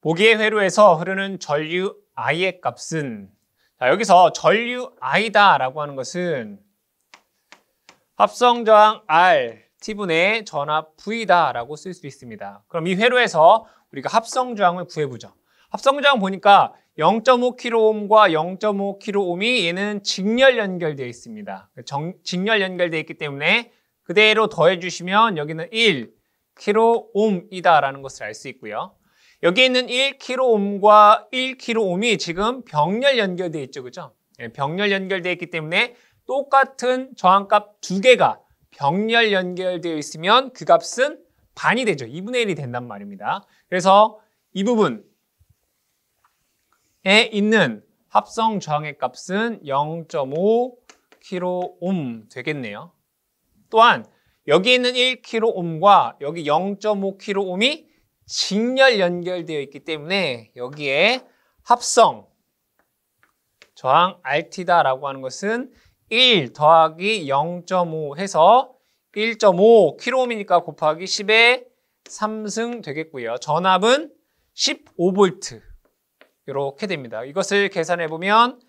보기의 회로에서 흐르는 전류 I의 값은, 자, 여기서 전류 I다라고 하는 것은 합성저항 R, T분의 전압 V다라고 쓸 수 있습니다. 그럼 이 회로에서 우리가 합성저항을 구해보죠. 합성저항 보니까 0.5kΩ과 0.5kΩ이 얘는 직렬 연결되어 있습니다. 직렬 연결되어 있기 때문에 그대로 더해주시면 여기는 1kΩ이다라는 것을 알 수 있고요. 여기 있는 1kΩ과 1kΩ이 지금 병렬 연결되어 있죠, 그죠? 병렬 연결되어 있기 때문에 똑같은 저항값 두 개가 병렬 연결되어 있으면 그 값은 반이 되죠. 2분의 1이 된단 말입니다. 그래서 이 부분에 있는 합성 저항의 값은 0.5kΩ 되겠네요. 또한 여기 있는 1kΩ과 여기 0.5kΩ이 직렬 연결되어 있기 때문에 여기에 합성 저항 RT다라고 하는 것은 1 더하기 0.5 해서 1.5kΩ이니까 곱하기 10의 3승 되겠고요. 전압은 15V 이렇게 됩니다. 이것을 계산해 보면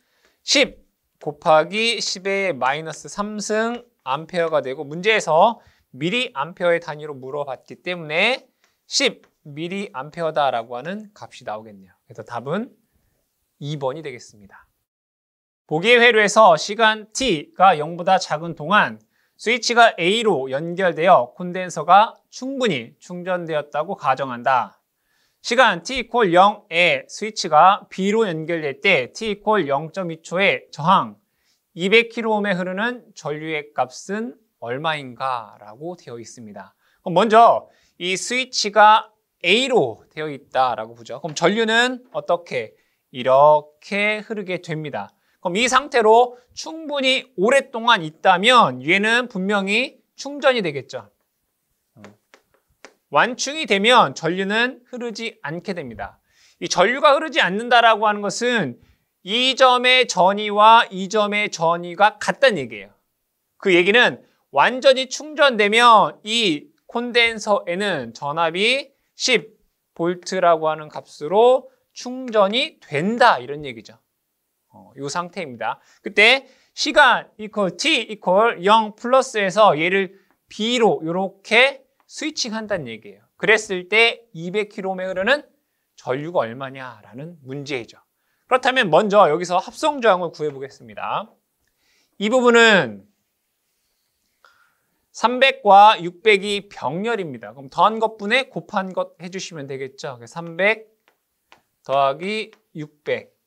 10 곱하기 10의 마이너스 3승 암페어가 되고 문제에서 미리암페어의 단위로 물어봤기 때문에 10 미리암페어다라고 하는 값이 나오겠네요. 그래서 답은 2번이 되겠습니다. 보기의 회로에서 시간 t가 0보다 작은 동안 스위치가 A로 연결되어 콘덴서가 충분히 충전되었다고 가정한다. 시간 t = 0에 스위치가 B로 연결될 때 t = 0.2초에 저항 200kΩ에 흐르는 전류의 값은 얼마인가? 라고 되어 있습니다. 그럼 먼저 이 스위치가 A로 되어 있다라고 보죠. 그럼 전류는 어떻게? 이렇게 흐르게 됩니다. 그럼 이 상태로 충분히 오랫동안 있다면 얘는 분명히 충전이 되겠죠. 완충이 되면 전류는 흐르지 않게 됩니다. 이 전류가 흐르지 않는다라고 하는 것은 이 점의 전위와 이 점의 전위가 같다는 얘기예요. 그 얘기는 완전히 충전되면 이 콘덴서에는 전압이 10V라고 하는 값으로 충전이 된다 이런 얘기죠. 이 상태입니다. 그때 시간 t = 0 플러스에서 얘를 B로 이렇게 스위칭한다는 얘기예요. 그랬을 때 200km에 흐르는 전류가 얼마냐라는 문제이죠. 그렇다면 먼저 여기서 합성 저항을 구해보겠습니다. 이 부분은 300과 600이 병렬입니다. 그럼 더한 것분에 곱한 것 해주시면 되겠죠. 300 더하기 600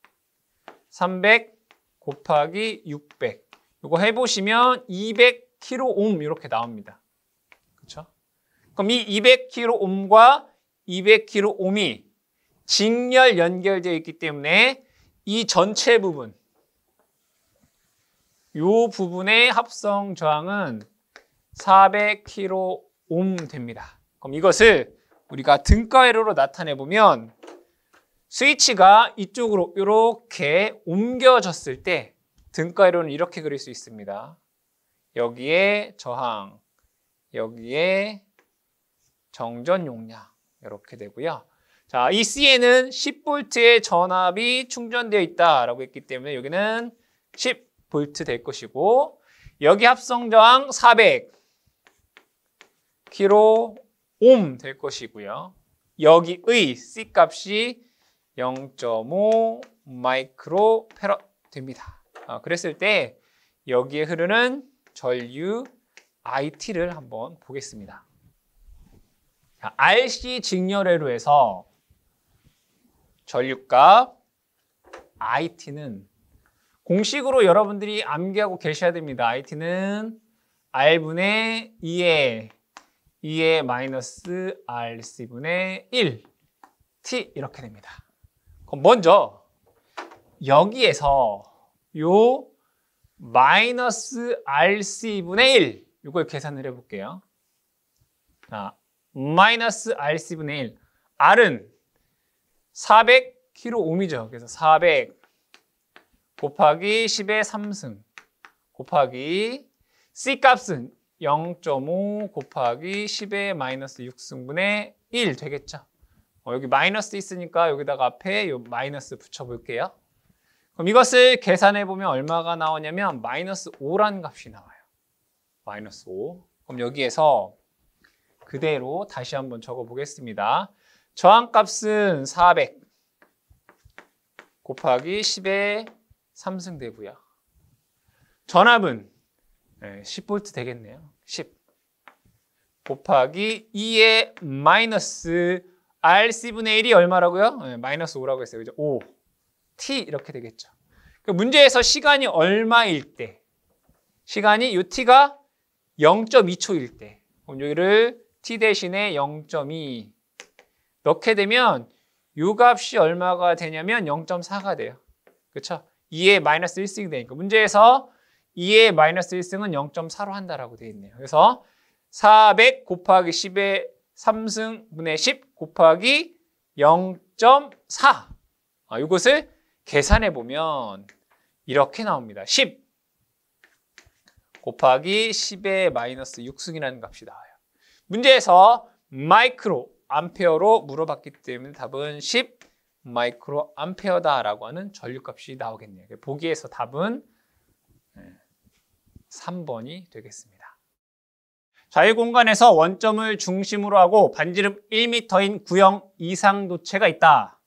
300 곱하기 600 이거 해보시면 200kΩ 이렇게 나옵니다. 그렇죠? 그럼 이 200kΩ과 200kΩ이 직렬 연결되어 있기 때문에 이 전체 부분 이 부분의 합성 저항은 400kΩ 됩니다. 그럼 이것을 우리가 등가회로로 나타내 보면 스위치가 이쪽으로 이렇게 옮겨졌을 때 등가회로는 이렇게 그릴 수 있습니다. 여기에 저항, 여기에 정전 용량 이렇게 되고요. 자, 이 C에는 10V의 전압이 충전되어 있다라고 했기 때문에 여기는 10V 될 것이고 여기 합성 저항 400kΩ 될 것이고요. 여기의 C 값이 0.5 마이크로 패럿 됩니다. 그랬을 때 여기에 흐르는 전류 IT를 한번 보겠습니다. 자, RC 직렬회로에서 전류값 IT는 공식으로 여러분들이 암기하고 계셔야 됩니다. IT는 R분의 2의 마이너스 RC분의 1 T 이렇게 됩니다. 그럼 먼저 여기에서 요 마이너스 RC분의 1 이걸 계산을 해볼게요. 자, 마이너스 RC분의 1 R은 400kΩ이죠. 그래서 400 곱하기 10의 3승 곱하기 C 값은 0.5 곱하기 10의 마이너스 6승분의 1 되겠죠. 여기 마이너스 있으니까 여기다가 앞에 요 마이너스 붙여볼게요. 그럼 이것을 계산해보면 얼마가 나오냐면 마이너스 5라는 값이 나와요. 마이너스 5. 그럼 여기에서 그대로 다시 한번 적어보겠습니다. 저항값은 400 곱하기 10의 3승 되고요. 전압은 10V 되겠네요. 10 곱하기 2의 마이너스 RC분의 1이 얼마라고요? 마이너스 5라고 했어요. 그죠? 5. T 이렇게 되겠죠. 문제에서 시간이 얼마일 때, 시간이 이 T가 0.2초일 때, 그럼 여기를 T 대신에 0.2 넣게 되면 이 값이 얼마가 되냐면 0.4가 돼요. 그렇죠? 2의 마이너스 1승이 되니까 문제에서 2의 마이너스 1승은 0.4로 한다라고 되어 있네요. 그래서 400 곱하기 10의 3승분의 10 곱하기 0.4 이것을 계산해 보면 이렇게 나옵니다. 10 곱하기 10의 마이너스 6승이라는 값이 나와요. 문제에서 마이크로 암페어로 물어봤기 때문에 답은 10 마이크로 암페어다라고 하는 전류값이 나오겠네요. 보기에서 답은 3번이 되겠습니다. 자유공간에서 원점을 중심으로 하고 반지름 1m인 구형 이상도체가 있다.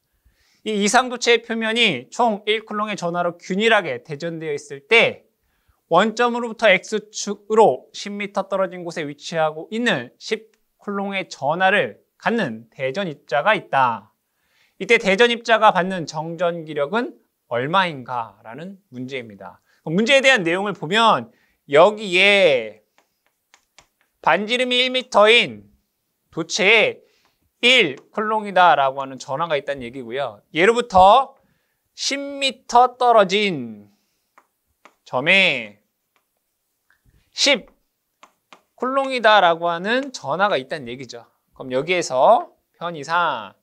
이 이상도체의 표면이 총 1쿨롱의 전하로 균일하게 대전되어 있을 때 원점으로부터 X축으로 10m 떨어진 곳에 위치하고 있는 10쿨롱의 전하를 갖는 대전 입자가 있다. 이때 대전 입자가 받는 정전 기력은 얼마인가? 라는 문제입니다. 문제에 대한 내용을 보면 여기에 반지름이 1m인 도체에 1쿨롱이다 라고 하는 전하가 있다는 얘기고요. 예로부터 10m 떨어진 점에 10쿨롱이다 라고 하는 전하가 있다는 얘기죠. 그럼 여기에서 편의상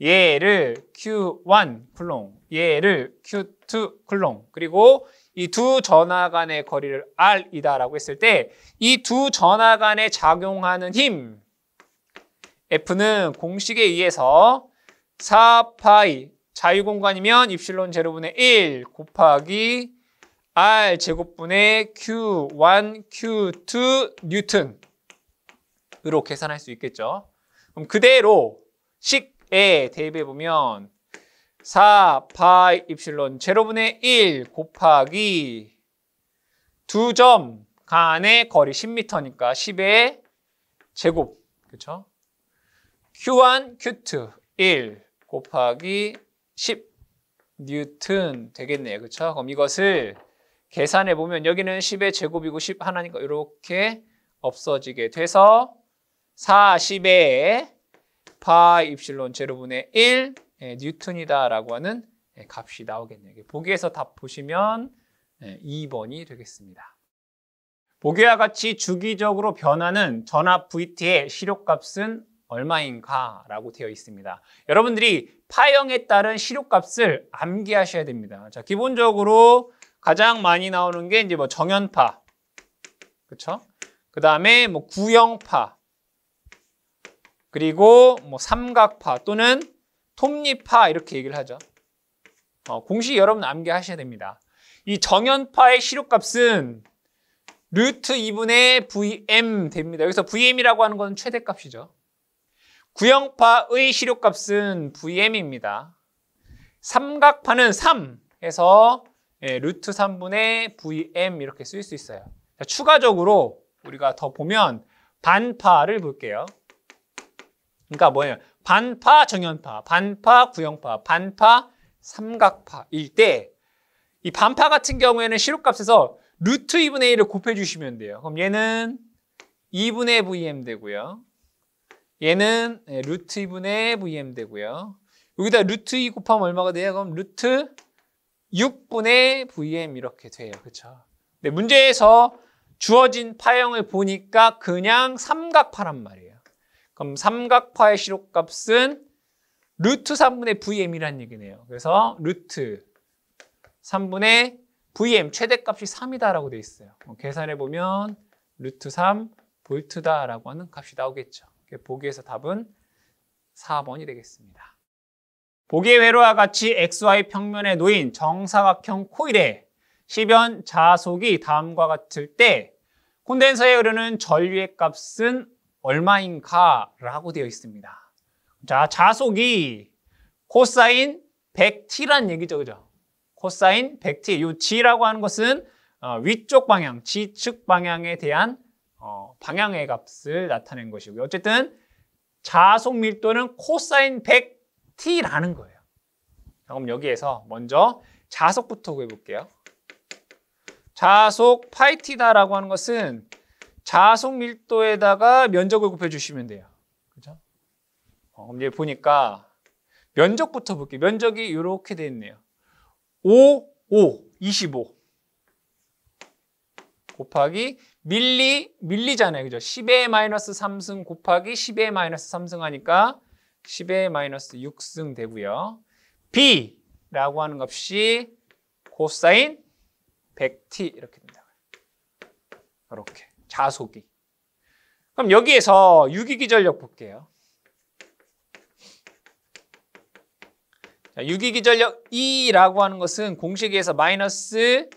얘를 Q1 쿨롱, 얘를 Q2 쿨롱, 그리고 이 두 전하 간의 거리를 R이다라고 했을 때 이 두 전하 간에 작용하는 힘 F는 공식에 의해서 4파이 자유공간이면 입실론 제로분의 1 곱하기 R 제곱분의 Q1, Q2 뉴턴으로 계산할 수 있겠죠. 그럼 그대로 식에 대입해 보면 4파이 입실론 제로분의 1 곱하기 두 점 간의 거리 10m니까 10의 제곱, 그렇죠? Q1, Q2 1 곱하기 10 뉴턴 되겠네요. 그렇죠? 그럼 이것을 계산해 보면 여기는 10의 제곱이고 10 하나니까 이렇게 없어지게 돼서 40의 파이 입실론 제로분의 1 뉴턴이다라고 하는 값이 나오겠네요. 보기에서 답 보시면 2번이 되겠습니다. 보기와 같이 주기적으로 변하는 전압 VT의 시료값은 얼마인가 라고 되어 있습니다. 여러분들이 파형에 따른 시료값을 암기하셔야 됩니다. 자, 기본적으로 가장 많이 나오는 게 이제 뭐 정연파, 그렇죠? 그 다음에 뭐 구형파, 그리고 뭐 삼각파 또는 톱니파 이렇게 얘기를 하죠. 공식 여러분 암기하셔야 됩니다. 이 정연파의 시료값은 루트 2분의 Vm 됩니다. 여기서 Vm이라고 하는 건 최대값이죠. 구형파의 시료값은 Vm입니다. 삼각파는 3 해서 루트 3분의 Vm 이렇게 쓸 수 있어요. 자, 추가적으로 우리가 더 보면 반파를 볼게요. 그러니까 뭐예요? 반파 정연파, 반파 구형파, 반파 삼각파일 때 이 반파 같은 경우에는 시료값에서 루트 2분의 1을 곱해주시면 돼요. 그럼 얘는 2분의 Vm 되고요. 얘는 루트 2분의 Vm 되고요. 여기다 루트 2 곱하면 얼마가 돼요? 그럼 루트 6분의 Vm 이렇게 돼요. 그렇죠? 네, 문제에서 주어진 파형을 보니까 그냥 삼각파란 말이에요. 그럼 삼각파의 시료값은 루트 3분의 Vm이라는 얘기네요. 그래서 루트 3분의 Vm 최대값이 3이다라고 되어 있어요. 계산해보면 루트 3 볼트다라고 하는 값이 나오겠죠. 보기에서 답은 4번이 되겠습니다. 보기의 회로와 같이 XY 평면에 놓인 정사각형 코일에 10연 자속이 다음과 같을 때 콘덴서에 흐르는 전류의 값은 얼마인가? 라고 되어 있습니다. 자, 자속이 코사인 100t란 얘기죠. 그죠? 코사인 100t. 이 g라고 하는 것은 위쪽 방향, 지측 방향에 대한 방향의 값을 나타낸 것이고요. 어쨌든 자속 밀도는 코사인 100t라는 거예요. 그럼 여기에서 먼저 자속부터 구해볼게요. 자속 파이티다라고 하는 것은 자속 밀도에다가 면적을 곱해주시면 돼요. 그죠? 그럼 이제 보니까 면적부터 볼게요. 면적이 이렇게 되어 있네요. 25 곱하기 밀리잖아요. 그죠? 10의 마이너스 3승 곱하기 10의 마이너스 3승 하니까 10의 마이너스 6승 되고요. B라고 하는 값이 코사인 100t 이렇게 된다. 이렇게 자속이. 그럼 여기에서 유기기전력 볼게요. 자, 유기기전력 E라고 하는 것은 공식에서 마이너스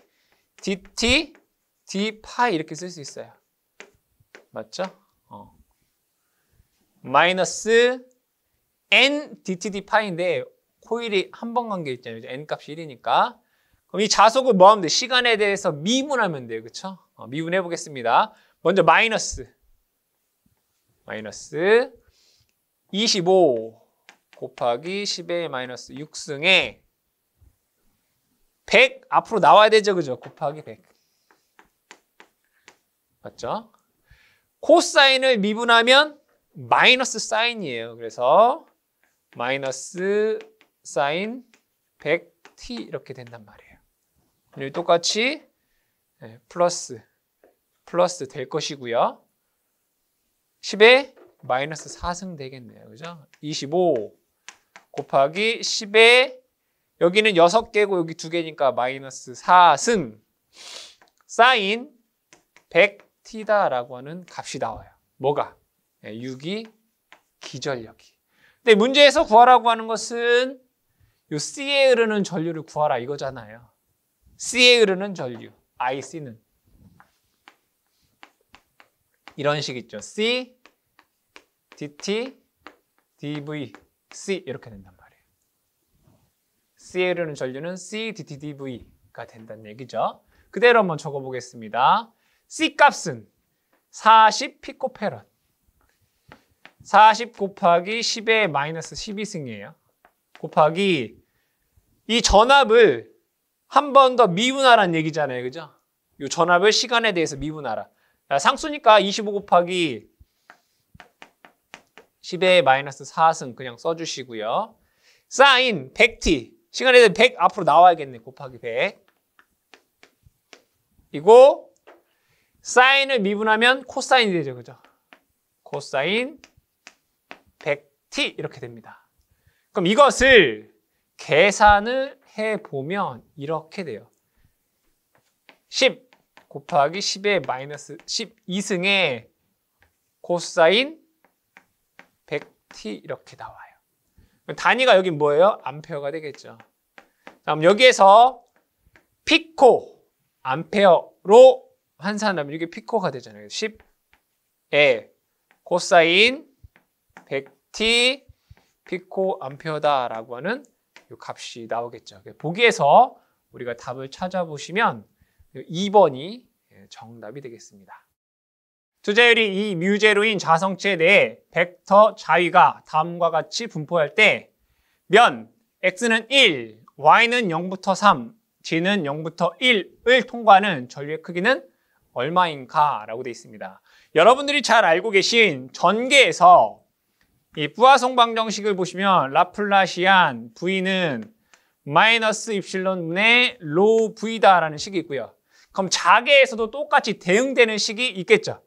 dt d 파이 이렇게 쓸 수 있어요. 맞죠? 마이너스 n dt d 파이인데 코일이 한 번 간 게 있잖아요. n 값이 1이니까. 그럼 이 자속을 뭐 하면 돼? 시간에 대해서 미분하면 돼요. 그렇죠? 미분해 보겠습니다. 먼저 마이너스 25 곱하기 10의 마이너스 6승에 100 앞으로 나와야 되죠. 그죠? 곱하기 100. 맞죠? 코사인을 미분하면 마이너스 사인이에요. 그래서 마이너스 사인 100t 이렇게 된단 말이에요. 여기 똑같이 플러스 될 것이고요. 10에 마이너스 4승 되겠네요. 그죠? 25 곱하기 10에 여기는 6개고 여기 2개니까 마이너스 4승 사인 100t다라고 하는 값이 나와요. 뭐가? 유기 기전력이. 근데 문제에서 구하라고 하는 것은 요 C에 흐르는 전류를 구하라 이거잖아요. C에 흐르는 전류, IC는 이런 식 있죠. C, DT, DV, C 이렇게 된단 말이에요. C에 흐르는 전류는 C, DT, DV가 된다는 얘기죠. 그대로 한번 적어보겠습니다. C 값은 40 피코페럿. 40 곱하기 10의 마이너스 12승이에요. 곱하기 이 전압을 한 번 더 미분하라는 얘기잖아요. 그죠? 이 전압을 시간에 대해서 미분하라. 상수니까 25 곱하기 10의 마이너스 4승 그냥 써주시고요. 사인 100t. 시간에 대해서 100 앞으로 나와야겠네. 곱하기 100. 이거 사인을 미분하면 코사인이 되죠. 그죠? 코사인 100t 이렇게 됩니다. 그럼 이것을 계산을 해보면 이렇게 돼요. 10 곱하기 10의 마이너스 12승에 코사인 100t 이렇게 나와요. 단위가 여기 뭐예요? 암페어가 되겠죠. 다음 여기에서 피코, 암페어로 환산하면 이게 피코가 되잖아요. 10에 코사인 100t 피코 암페어다라고 하는 이 값이 나오겠죠. 보기에서 우리가 답을 찾아보시면 2번이 정답이 되겠습니다. 투자율이 이 뮤제로인 자성체에 대해 벡터 자위가 다음과 같이 분포할 때 면 x는 1, y는 0부터 3, g는 0부터 1을 통과하는 전류의 크기는 얼마인가? 라고 되어 있습니다. 여러분들이 잘 알고 계신 전개에서 이 부하성 방정식을 보시면 라플라시안 V는 마이너스 입실론 분의 로 V다라는 식이 있고요. 그럼 자개에서도 똑같이 대응되는 식이 있겠죠.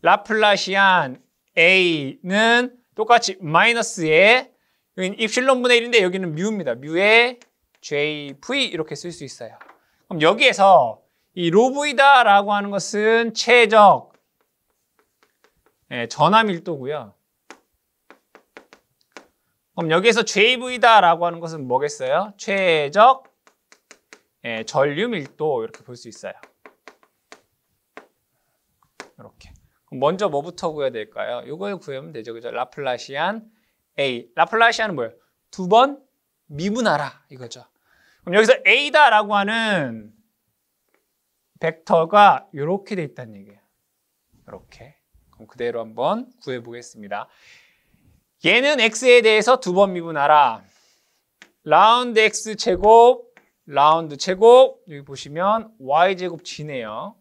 라플라시안 A는 똑같이 마이너스에 여기는 입실론 분의 1인데 여기는 뮤입니다. 뮤에 JV 이렇게 쓸 수 있어요. 그럼 여기에서 이 로 V다라고 하는 것은 최적 전압 밀도고요. 그럼 여기에서 JV다라고 하는 것은 뭐겠어요? 최적 전류 밀도 이렇게 볼 수 있어요. 이렇게. 그럼 먼저 뭐부터 구해야 될까요? 이걸 구하면 되죠. 그죠? 라플라시안 A. 라플라시안은 뭐예요? 두 번 미분하라 이거죠. 그럼 여기서 A다라고 하는 벡터가 이렇게 돼 있다는 얘기예요. 이렇게. 그럼 그대로 한번 구해 보겠습니다. 얘는 x에 대해서 두 번 미분하라. 라운드 x 제곱, 라운드 제곱. 여기 보시면 y 제곱 g네요.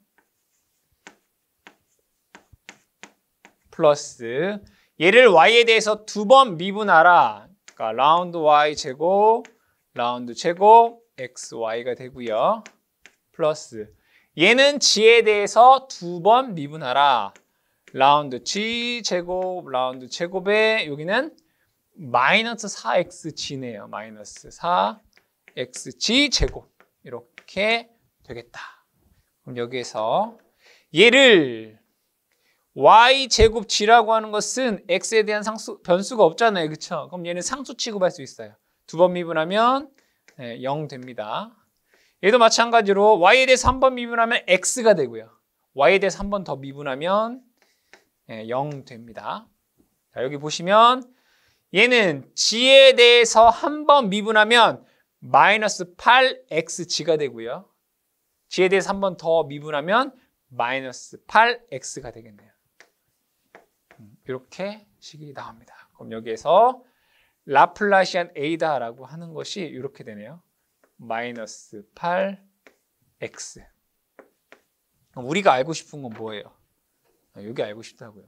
플러스 얘를 y에 대해서 두 번 미분하라. 그러니까 라운드 y 제곱, 라운드 제곱 xy가 되고요. 플러스 얘는 g에 대해서 두 번 미분하라. 라운드 g 제곱, 라운드 제곱에 여기는 마이너스 4xg네요. 마이너스 4xg 제곱. 이렇게 되겠다. 그럼 여기에서 얘를 y 제곱 g라고 하는 것은 x에 대한 변수가 없잖아요. 그렇죠? 그럼 얘는 상수 취급할 수 있어요. 두 번 미분하면 0 됩니다. 얘도 마찬가지로 y에 대해서 한 번 미분하면 x가 되고요. y에 대해서 한 번 더 미분하면 0 됩니다. 자, 여기 보시면 얘는 g에 대해서 한 번 미분하면 마이너스 8xg가 되고요. g에 대해서 한 번 더 미분하면 마이너스 8x가 되겠네요. 이렇게 식이 나옵니다. 그럼 여기에서 라플라시안 A다라고 하는 것이 이렇게 되네요. 마이너스 8x. 그럼 우리가 알고 싶은 건 뭐예요? 여기 알고 싶다고요.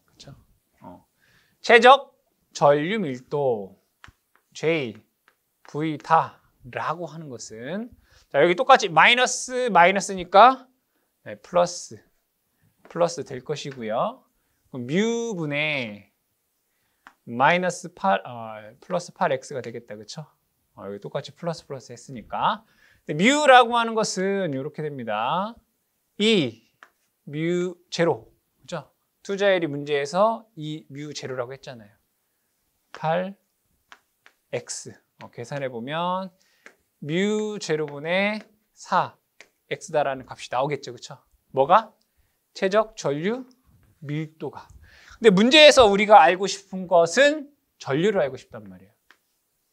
그렇죠? 최적 전류 밀도 J, V 다라고 하는 것은 자, 여기 똑같이 마이너스니까 플러스 될 것이고요. 그럼 뮤분의 마이너스 8, 플러스 8x가 되겠다. 그렇죠? 여기 똑같이 플러스 했으니까. 뮤라고 하는 것은 이렇게 됩니다. 뮤 제로. 그죠? 투자율이 문제에서 뮤 제로라고 했잖아요. 8x. 계산해 보면 뮤 제로분의 4x다라는 값이 나오겠죠. 그렇죠? 뭐가? 최적 전류 밀도가. 근데 문제에서 우리가 알고 싶은 것은 전류를 알고 싶단 말이에요.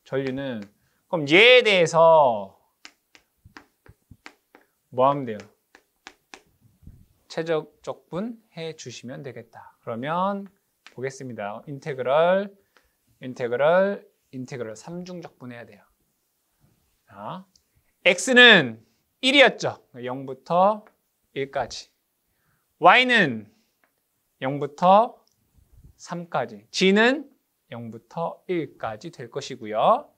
전류는 그럼 얘에 대해서 뭐 하면 돼요? 최적 적분 해 주시면 되겠다. 그러면 보겠습니다. 인테그럴 3중 적분해야 돼요. 자, x는 1이었죠. 0부터 1까지. y는 0부터 3까지. g는 0부터 1까지 될 것이고요.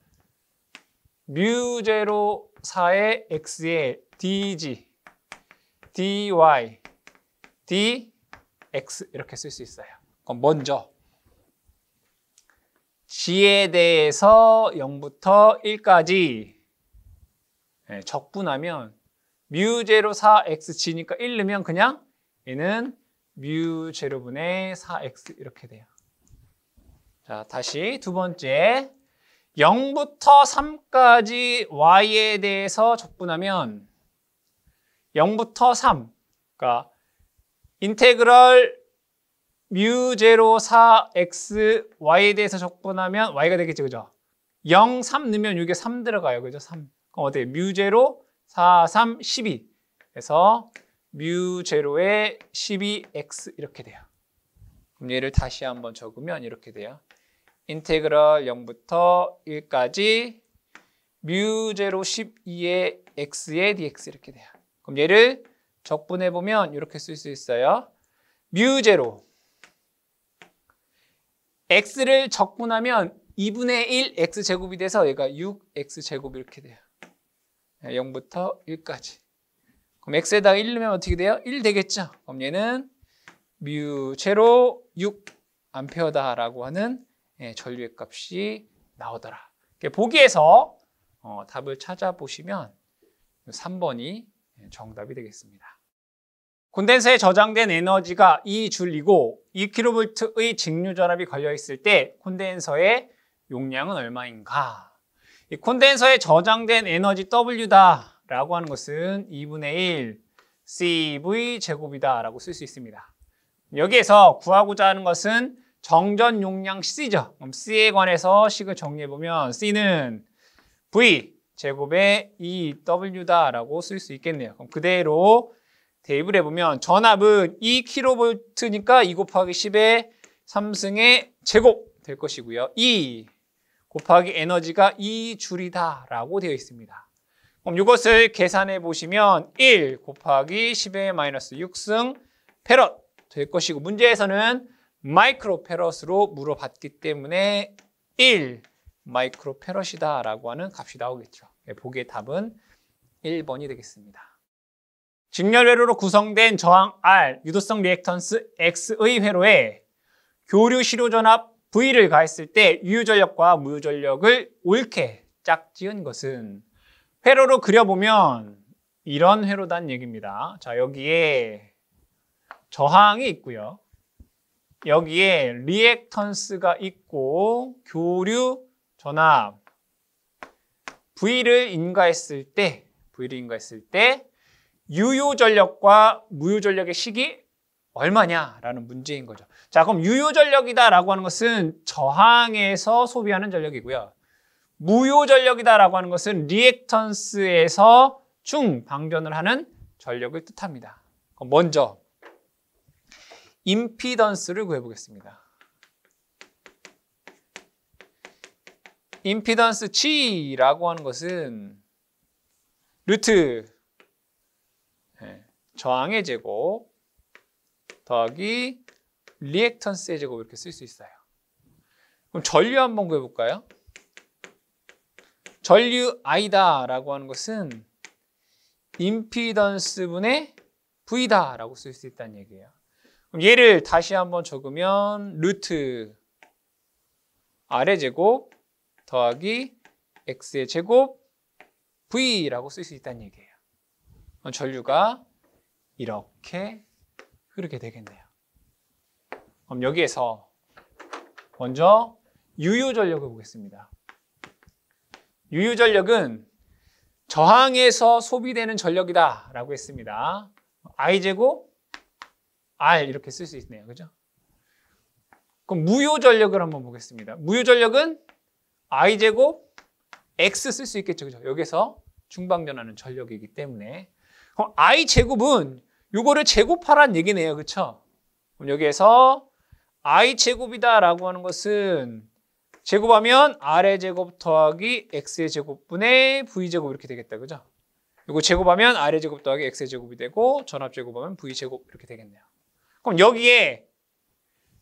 뮤0 4의 x의 dg, dy, dx 이렇게 쓸 수 있어요. 그럼 먼저 g에 대해서 0부터 1까지 적분하면 뮤0 4xg니까 1 넣으면 그냥 얘는 뮤0분의 4x 이렇게 돼요. 자, 다시 두 번째 0부터 3까지 y에 대해서 적분하면 0부터 3 그러니까 인테그럴 뮤0 4x y에 대해서 적분하면 y가 되겠죠. 그죠? 0, 3 넣으면 이게 3 들어가요. 그죠? 3. 그럼 어때요? 뮤0 4, 3, 12 그래서 뮤0의 12x 이렇게 돼요. 그럼 얘를 다시 한번 적으면 이렇게 돼요. 인테그럴 0부터 1까지 뮤0 12의 x의 dx 이렇게 돼요. 그럼 얘를 적분해 보면 이렇게 쓸 수 있어요. 뮤0 x를 적분하면 2분의 1 x제곱이 돼서 얘가 6x제곱 이렇게 돼요. 0부터 1까지. 그럼 x에다가 1 넣으면 어떻게 돼요? 1 되겠죠? 그럼 얘는 뮤0 6A다라고 하는 전류의 값이 나오더라. 보기에서 답을 찾아보시면 3번이 정답이 되겠습니다. 콘덴서에 저장된 에너지가 2줄이고 2kV의 직류 전압이 걸려 있을 때 콘덴서의 용량은 얼마인가? 이 콘덴서에 저장된 에너지 W다 라고 하는 것은 2분의 1 CV 제곱이다 라고 쓸 수 있습니다. 여기에서 구하고자 하는 것은 정전 용량 C죠. 그럼 C에 관해서 식을 정리해보면 C는 V 제곱의 EW다 라고 쓸 수 있겠네요. 그럼 그대로 대입을 해보면 전압은 2kV니까 2 곱하기 10의 3승의 제곱 될 것이고요. E 곱하기 에너지가 2줄이다 라고 되어 있습니다. 그럼 이것을 계산해 보시면 1 곱하기 10의 마이너스 6승 페럿 될 것이고 문제에서는 마이크로 페럿으로 물어봤기 때문에 1 마이크로 페럿이다 라고 하는 값이 나오겠죠. 보기의 답은 1번이 되겠습니다. 직렬회로로 구성된 저항 R, 유도성 리액턴스 X의 회로에 교류 시료전압 V를 가했을 때 유효전력과 무효전력을 옳게 짝지은 것은 회로로 그려보면 이런 회로단 얘기입니다. 자, 여기에 저항이 있고요. 여기에 리액턴스가 있고 교류 전압 V를 인가했을 때 유효전력과 무효전력의 식이 얼마냐라는 문제인 거죠. 자, 그럼 유효전력이다라고 하는 것은 저항에서 소비하는 전력이고요. 무효전력이다라고 하는 것은 리액턴스에서 충방전을 하는 전력을 뜻합니다. 그럼 먼저 임피던스를 구해보겠습니다. 임피던스 G라고 하는 것은 루트 저항의 제곱 더하기 리액턴스의 제곱 이렇게 쓸 수 있어요. 그럼 전류 한번 구해볼까요? 전류 I다라고 하는 것은 임피던스분의 V다라고 쓸 수 있다는 얘기예요. 그럼 얘를 다시 한번 적으면 루트 R의 제곱 더하기 X의 제곱 V라고 쓸 수 있다는 얘기예요. 그럼 전류가 이렇게 흐르게 되겠네요. 그럼 여기에서 먼저 유효전력을 보겠습니다. 유효전력은 저항에서 소비되는 전력이다 라고 했습니다. I제곱 R 이렇게 쓸 수 있네요. 그죠? 그럼 무효전력을 한번 보겠습니다. 무효전력은 I제곱 X 쓸 수 있겠죠. 그죠? 여기서 중방전하는 전력이기 때문에 그럼 I제곱은 요거를 제곱하라는 얘기네요. 그렇죠? 그럼 여기에서 I제곱이다 라고 하는 것은 제곱하면 R의 제곱 더하기 X의 제곱분의 V제곱 이렇게 되겠다. 그죠? 이거 제곱하면 R의 제곱 더하기 X의 제곱이 되고 전압 제곱하면 V제곱 이렇게 되겠네요. 그럼 여기에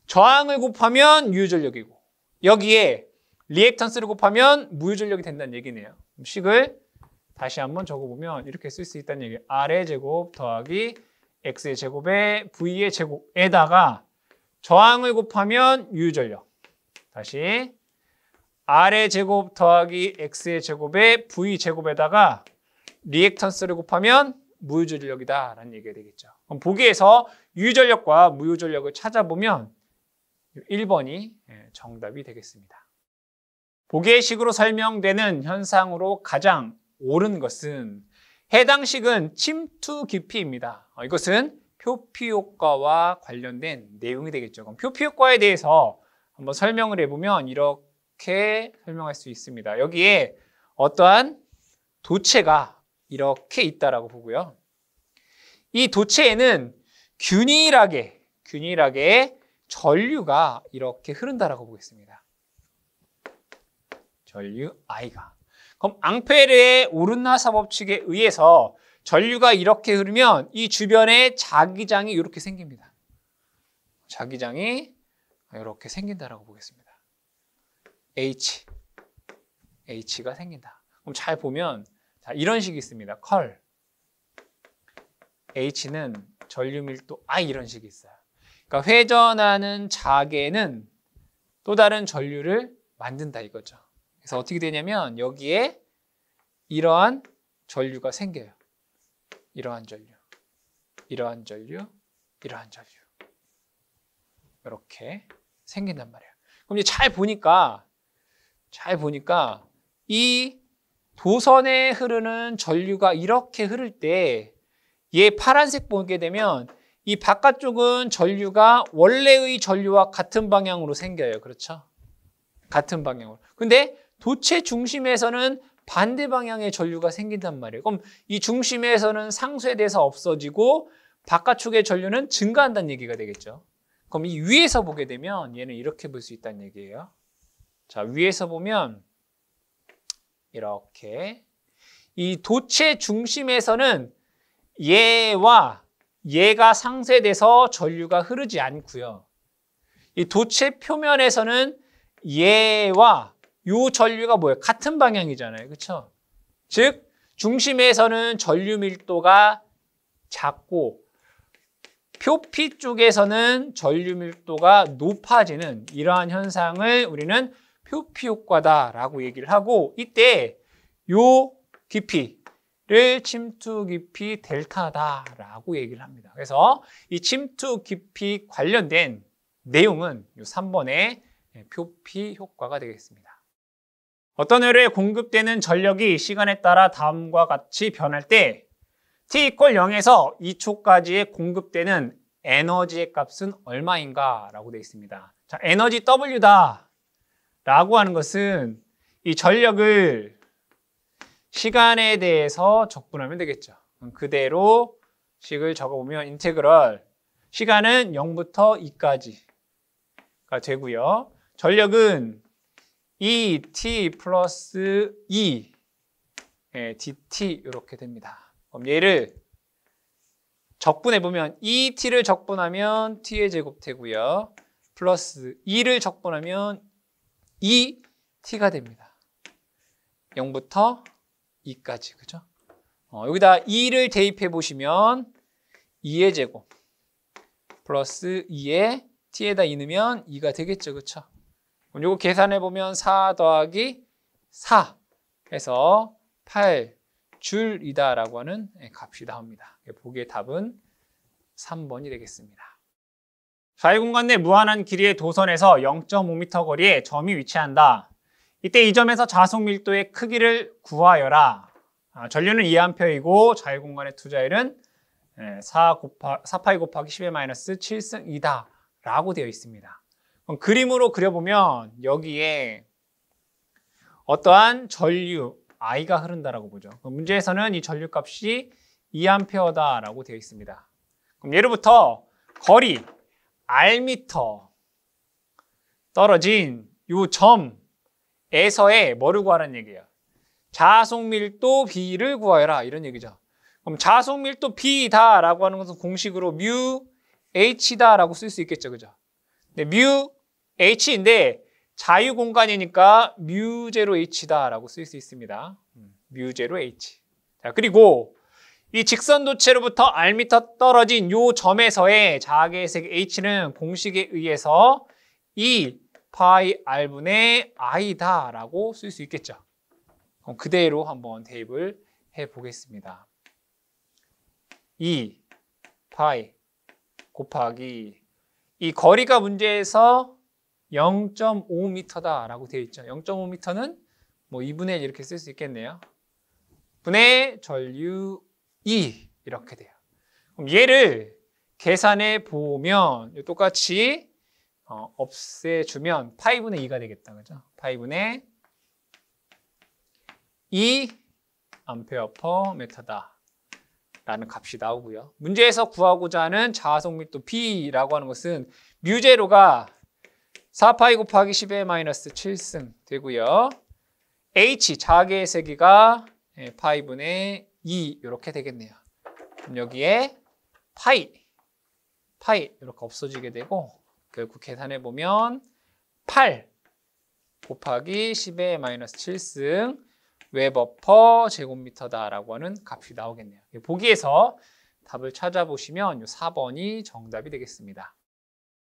저항을 곱하면 유효전력이고 여기에 리액턴스를 곱하면 무효전력이 된다는 얘기네요. 식을 다시 한번 적어보면 이렇게 쓸 수 있다는 얘기예요. R의 제곱 더하기 X의 제곱에 V의 제곱에다가 저항을 곱하면 유효전력. 다시 R의 제곱 더하기 X의 제곱에 V 제곱에다가 리액턴스를 곱하면 무효전력이다 라는 얘기가 되겠죠. 그럼 보기에서 유효전력과 무효전력을 찾아보면 1번이 정답이 되겠습니다. 보기의 식으로 설명되는 현상으로 가장 옳은 것은 해당 식은 침투 깊이입니다. 이것은 표피효과와 관련된 내용이 되겠죠. 그럼 표피효과에 대해서 한번 설명을 해보면 이렇게 설명할 수 있습니다. 여기에 어떠한 도체가 이렇게 있다라고 보고요. 이 도체에는 균일하게 전류가 이렇게 흐른다라고 보겠습니다. 전류 I가. 그럼 앙페르의 오른나사 법칙에 의해서 전류가 이렇게 흐르면 이 주변에 자기장이 이렇게 생깁니다. 자기장이 이렇게 생긴다라고 보겠습니다. H가 생긴다. 그럼 잘 보면 자, 이런 식이 있습니다. 컬. H는 전류 밀도 I 이런 식이 있어요. 그러니까 회전하는 자개는 또 다른 전류를 만든다 이거죠. 그래서 어떻게 되냐면 여기에 이러한 전류가 생겨요. 이러한 전류, 이러한 전류, 이러한 전류. 이렇게 생긴단 말이에요. 그럼 이제 잘 보니까 잘 보니까 이 도선에 흐르는 전류가 이렇게 흐를 때 얘 파란색 보게 되면 이 바깥쪽은 전류가 원래의 전류와 같은 방향으로 생겨요. 그렇죠? 같은 방향으로. 근데 도체 중심에서는 반대 방향의 전류가 생긴단 말이에요. 그럼 이 중심에서는 상쇄돼서 없어지고 바깥쪽의 전류는 증가한다는 얘기가 되겠죠. 그럼 이 위에서 보게 되면 얘는 이렇게 볼 수 있다는 얘기예요. 자, 위에서 보면 이렇게 이 도체 중심에서는 얘와 얘가 상쇄돼서 전류가 흐르지 않고요. 이 도체 표면에서는 얘와 요 전류가 뭐예요? 같은 방향이잖아요. 그렇죠? 즉 중심에서는 전류 밀도가 작고 표피 쪽에서는 전류 밀도가 높아지는 이러한 현상을 우리는 표피 효과다라고 얘기를 하고, 이때 요 깊이를 침투 깊이 델타다라고 얘기를 합니다. 그래서 이 침투 깊이 관련된 내용은 요 3번의 표피 효과가 되겠습니다. 어떤 회로에 공급되는 전력이 시간에 따라 다음과 같이 변할 때 t = 0에서 2초까지의 공급되는 에너지의 값은 얼마인가 라고 되어 있습니다. 자, 에너지 W다 라고 하는 것은 이 전력을 시간에 대해서 적분하면 되겠죠. 그대로 식을 적어보면 인테그럴 시간은 0부터 2까지가 되고요. 전력은 ET 플러스 E DT 이렇게 됩니다. 그럼 얘를 적분해보면 ET를 적분하면 T의 제곱 되고요. 플러스 E를 적분하면 ET가 됩니다. 0부터 2까지, 그죠? 여기다 2를 대입해 보시면 2의 제곱 플러스 2에 T에다 2 넣으면 2가 되겠죠, 그렇죠? 그럼 요거 계산해 보면 4 더하기 4 해서 8줄이다 라고 하는 값이 나옵니다. 보기의 답은 3번이 되겠습니다. 자유공간 내 무한한 길이의 도선에서 0.5m 거리에 점이 위치한다. 이때 이 점에서 자속 밀도의 크기를 구하여라. 전류는 2A이고 자유공간의 투자율은 4파이 곱하기 10의 7승이다 라고 되어 있습니다. 그럼 그림으로 그려보면 여기에 어떠한 전류 I가 흐른다라고 보죠. 문제에서는 이 전류 값이 2A 다라고 되어 있습니다. 그럼 예로부터 거리 R미터 떨어진 이 점에서의 뭐를 구하라는 얘기예요? 자속 밀도 B를 구하여라 이런 얘기죠. 그럼 자속 밀도 B다라고 하는 것은 공식으로 뮤 H다라고 쓸 수 있겠죠, 그죠? 네, 뮤 H인데 자유 공간이니까 뮤 제로 H다라고 쓸 수 있습니다. 뮤 제로 H. 자, 그리고 이 직선 도체로부터 R미터 떨어진 요 점에서의 자악의 색 H는 공식에 의해서 2파이 R분의 I다라고 쓸 수 있겠죠. 그럼 그대로 한번 대입을 해 보겠습니다. 2파이 곱하기 이 거리가 문제에서 0.5m다라고 되어 있죠. 0.5m는 뭐 2분의 1 이렇게 쓸 수 있겠네요. 분의 전류 2 이렇게 돼요. 그럼 얘를 계산해 보면 똑같이 없애주면 파이분의 2가 되겠다, 그죠? 파이분의 2 암페어 퍼 미터다 라는 값이 나오고요. 문제에서 구하고자 하는 자속 밀도 B라고 하는 것은 뮤제로가 4파이 곱하기 10의 7승 되고요. H 자악의 세기가 파이분의 2 이렇게 되겠네요. 그럼 여기에 파이 이렇게 없어지게 되고 결국 계산해 보면 8 곱하기 10의 7승 웨버 퍼 제곱미터다라고 하는 값이 나오겠네요. 보기에서 답을 찾아보시면 4번이 정답이 되겠습니다.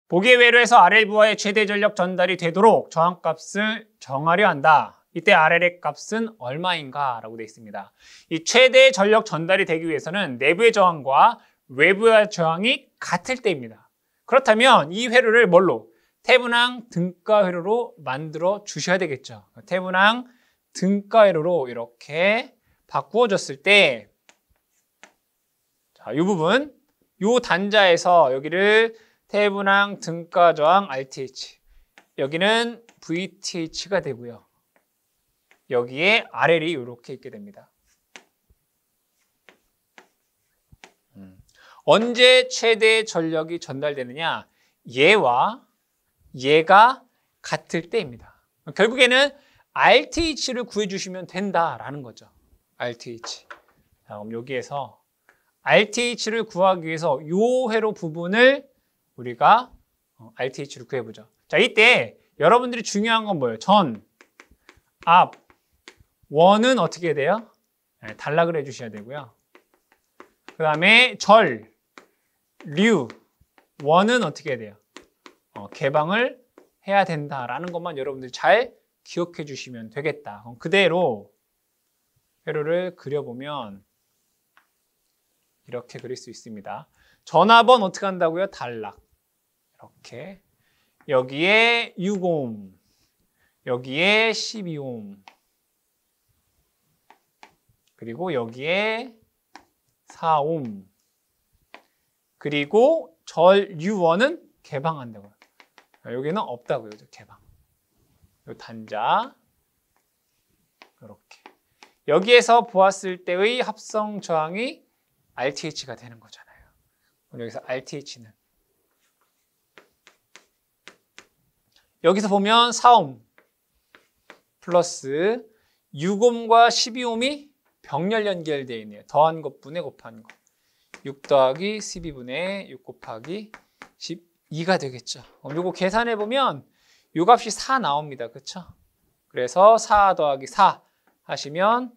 보기의 회로에서 RL부하의 최대 전력 전달이 되도록 저항값을 정하려 한다. 이때 RL의 값은 얼마인가? 라고 되어 있습니다. 이 최대 전력 전달이 되기 위해서는 내부의 저항과 외부의 저항이 같을 때입니다. 그렇다면 이 회로를 뭘로? 태분항 등가 회로로 만들어 주셔야 되겠죠. 태분항 등가 회로로 이렇게 바꾸어졌을 때, 자, 이 부분, 이 단자에서 여기를 태분항 등가 저항 RTH, 여기는 VTH가 되고요. 여기에 RL이 이렇게 있게 됩니다. 언제 최대 전력이 전달되느냐? 얘와 얘가 같을 때입니다. 결국에는 RTH를 구해주시면 된다라는 거죠. RTH. 자, 그럼 여기에서 RTH를 구하기 위해서 요 회로 부분을 우리가 RTH를 구해보죠. 자, 이때 여러분들이 중요한 건 뭐예요? 전, 앞, 원은 어떻게 돼요? 네, 단락을 해주셔야 되고요. 그 다음에 절, 류, 원은 어떻게 해야 돼요? 개방을 해야 된다라는 것만 여러분들이 잘 기억해 주시면 되겠다. 그럼 그대로 회로를 그려보면 이렇게 그릴 수 있습니다. 전압은 어떻게 한다고요? 단락. 이렇게. 여기에 6옴, 여기에 12옴, 그리고 여기에 4옴, 그리고 전류원은 개방한다고요. 여기는 없다고요. 개방. 요 단자. 이렇게. 여기에서 보았을 때의 합성 저항이 RTH가 되는 거잖아요. 그럼 여기서 RTH는 여기서 보면 4옴 플러스 6옴과 12옴이 병렬 연결되어 있네요. 더한 것분의 곱한 것. 6 더하기 12분의 6 곱하기 12가 되겠죠. 요거 계산해 보면 요 값이 4 나옵니다. 그렇죠? 그래서 4 더하기 4 하시면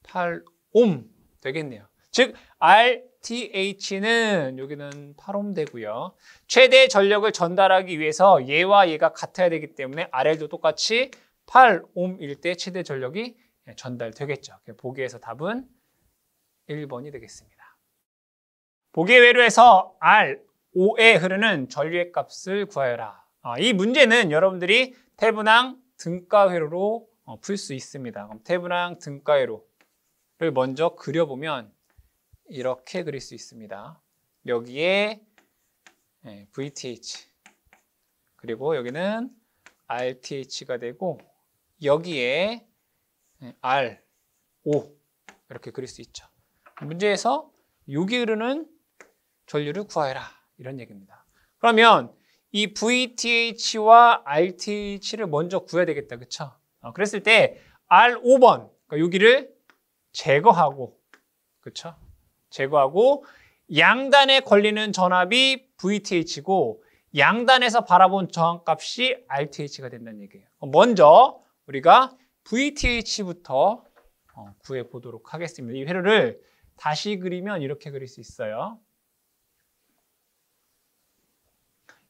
8옴 되겠네요. 즉 RTH는 여기는 8옴 되고요. 최대 전력을 전달하기 위해서 얘와 얘가 같아야 되기 때문에 RL도 똑같이 8옴일 때 최대 전력이 전달되겠죠. 보기에서 답은 1번이 되겠습니다. 보기의 회로에서 R5에 흐르는 전류의 값을 구하여라. 이 문제는 여러분들이 태분항 등가 회로로 풀 수 있습니다. 그럼 태분항 등가 회로를 먼저 그려보면 이렇게 그릴 수 있습니다. 여기에 VTH, 그리고 여기는 RTH가 되고 여기에 R5 이렇게 그릴 수 있죠. 문제에서 여기 흐르는 전류를 구하여라 이런 얘기입니다. 그러면 이 VTH와 RTH를 먼저 구해야 되겠다. 그렇죠? 그랬을 때 R5번 그러니까 여기를 제거하고, 그렇죠? 제거하고 양단에 걸리는 전압이 VTH고 양단에서 바라본 저항값이 RTH가 된다는 얘기예요. 먼저 우리가 VTH부터 구해 보도록 하겠습니다. 이 회로를 다시 그리면 이렇게 그릴 수 있어요.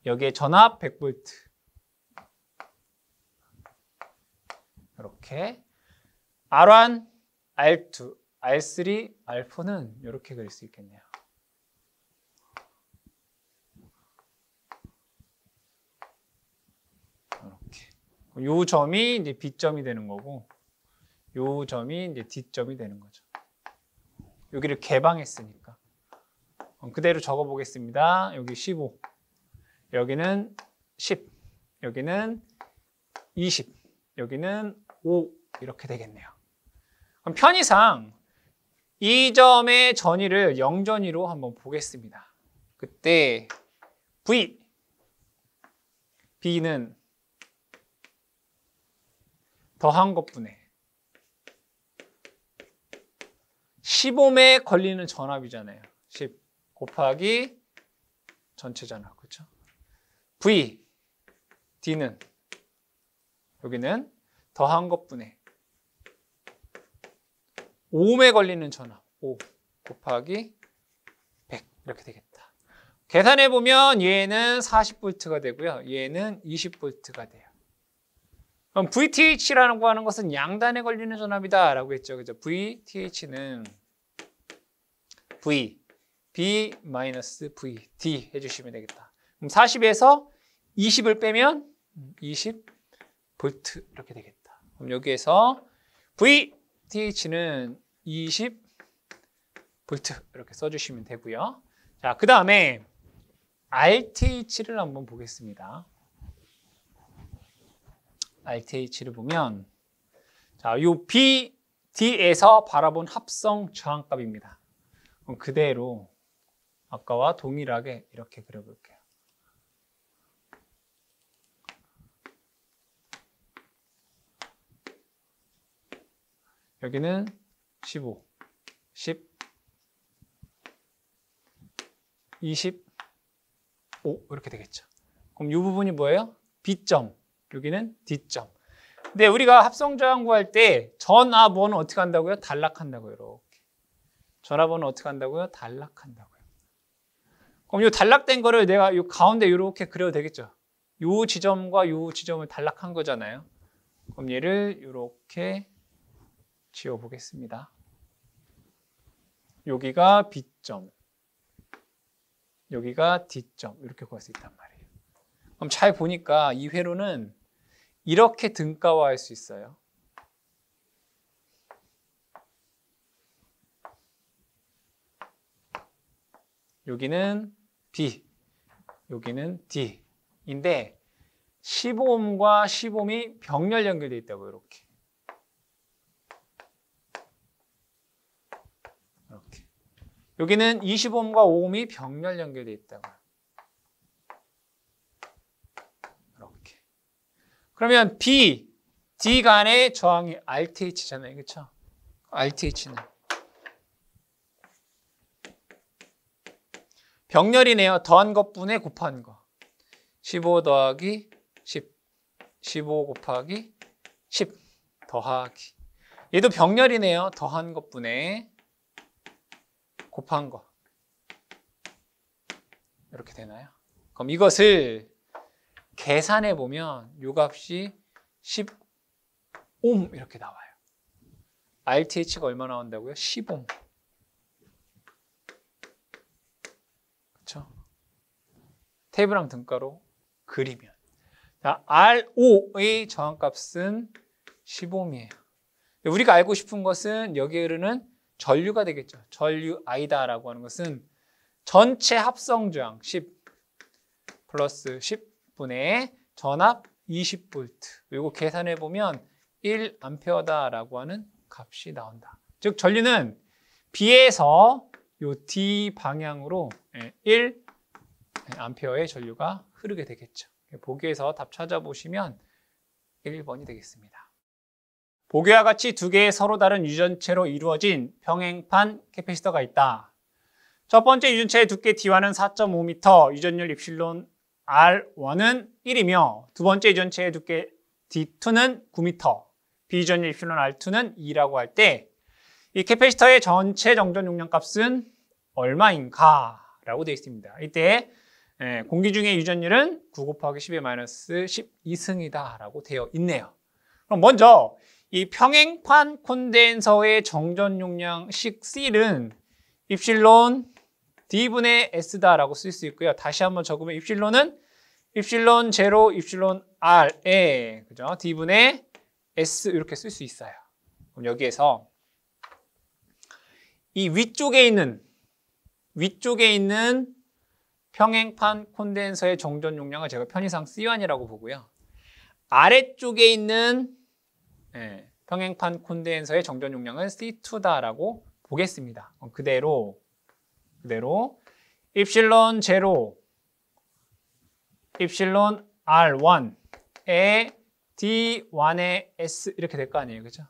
여기에 전압 100V 이렇게 R1, R2, R3, R4는 이렇게 그릴 수 있겠네요. 이렇게. 요 점이 이제 B점이 되는 거고 요 점이 이제 D점이 되는 거죠. 여기를 개방했으니까. 그대로 적어 보겠습니다. 여기 15. 여기는 10. 여기는 20. 여기는 5. 이렇게 되겠네요. 그럼 편의상 이 점의 전위를 0전위로 한번 보겠습니다. 그때 V, B는 더한 것분의 10옴에 걸리는 전압이잖아요. 10 곱하기 전체 전압, 그렇죠? V, D는 여기는 더한 것분의 5옴에 걸리는 전압, 5 곱하기 100 이렇게 되겠다. 계산해 보면 얘는 40V가 되고요. 얘는 20V가 돼요. 그럼 VTH라는 거 하는 것은 양단에 걸리는 전압이다 라고 했죠. 그죠? VTH는 V, B-V, D 해주시면 되겠다. 그럼 40에서 20을 빼면 20V 이렇게 되겠다. 그럼 여기에서 VTH는 20V 이렇게 써주시면 되고요. 자, 그 다음에 RTH를 한번 보겠습니다. RTH를 보면 자, 요 BD에서 바라본 합성 저항값입니다. 그럼 그대로 아까와 동일하게 이렇게 그려볼게요. 여기는 15, 10, 25 이렇게 되겠죠. 그럼 이 부분이 뭐예요? B점, 여기는 D점. 근데 우리가 합성저항 구할 때 전압원은 어떻게 한다고요? 단락한다고요. 이렇게. 전압원은 어떻게 한다고요? 단락한다고요. 그럼 이 단락된 거를 내가 이 가운데 이렇게 그려도 되겠죠. 이 지점과 이 지점을 단락한 거잖아요. 그럼 얘를 이렇게 지워보겠습니다. 여기가 B점, 여기가 D점 이렇게 구할 수 있단 말이에요. 그럼 잘 보니까 이 회로는 이렇게 등가화할 수 있어요. 여기는 B, 여기는 D인데 15옴과 15옴이 병렬 연결되어 있다고요. 이렇게. 이렇게. 여기는 25옴과 5옴이 병렬 연결되어 있다고요. 이렇게. 그러면 B, D 간의 저항이 RTH잖아요. 그렇죠? RTH는 병렬이네요. 더한 것분에 곱한 거. 15 더하기 10. 15 곱하기 10 더하기. 얘도 병렬이네요. 더한 것분에 곱한 거. 이렇게 되나요? 그럼 이것을 계산해 보면 요 값이 10옴 이렇게 나와요. RTH가 얼마 나온다고요? 10옴. 그렇죠? 테이블랑 등가로 그리면 자, R5의 저항값은 10옴이에요. 우리가 알고 싶은 것은 여기에 흐르는 전류가 되겠죠. 전류 I다라고 하는 것은 전체 합성 저항 10 플러스 10분의 전압 20V. 이거 계산해 보면 1A다라고 하는 값이 나온다. 즉 전류는 B에서 요 D 방향으로 1A의 전류가 흐르게 되겠죠. 보기에서 답 찾아보시면 1번이 되겠습니다. 보기와 같이 두 개의 서로 다른 유전체로 이루어진 평행판 캐패시터가 있다. 첫 번째 유전체의 두께 D와는 4.5m, 유전율 입실론 R1은 1이며 두 번째 유전체의 두께 D2는 9m, 비유전율 입실론 R2는 2라고 할 때 이 캐패시터의 전체 정전 용량 값은 얼마인가? 라고 되어 있습니다. 이때 공기 중의 유전율은 9 곱하기 10의 마이너스 12승이다 라고 되어 있네요. 그럼 먼저 이 평행판 콘덴서의 정전 용량식 C는 입실론 D분의 S다라고 쓸 수 있고요. 다시 한번 적으면 입실론은 입실론 제로 입실론 R에 그죠? D분의 S 이렇게 쓸 수 있어요. 그럼 여기에서 이 위쪽에 있는 평행판 콘덴서의 정전 용량을 제가 편의상 C1이라고 보고요. 아래쪽에 있는 평행판 콘덴서의 정전 용량은 C2다라고 보겠습니다. 그대로 입실론 제로 입실론 R1에 D1의 S 이렇게 될 거 아니에요. 그죠?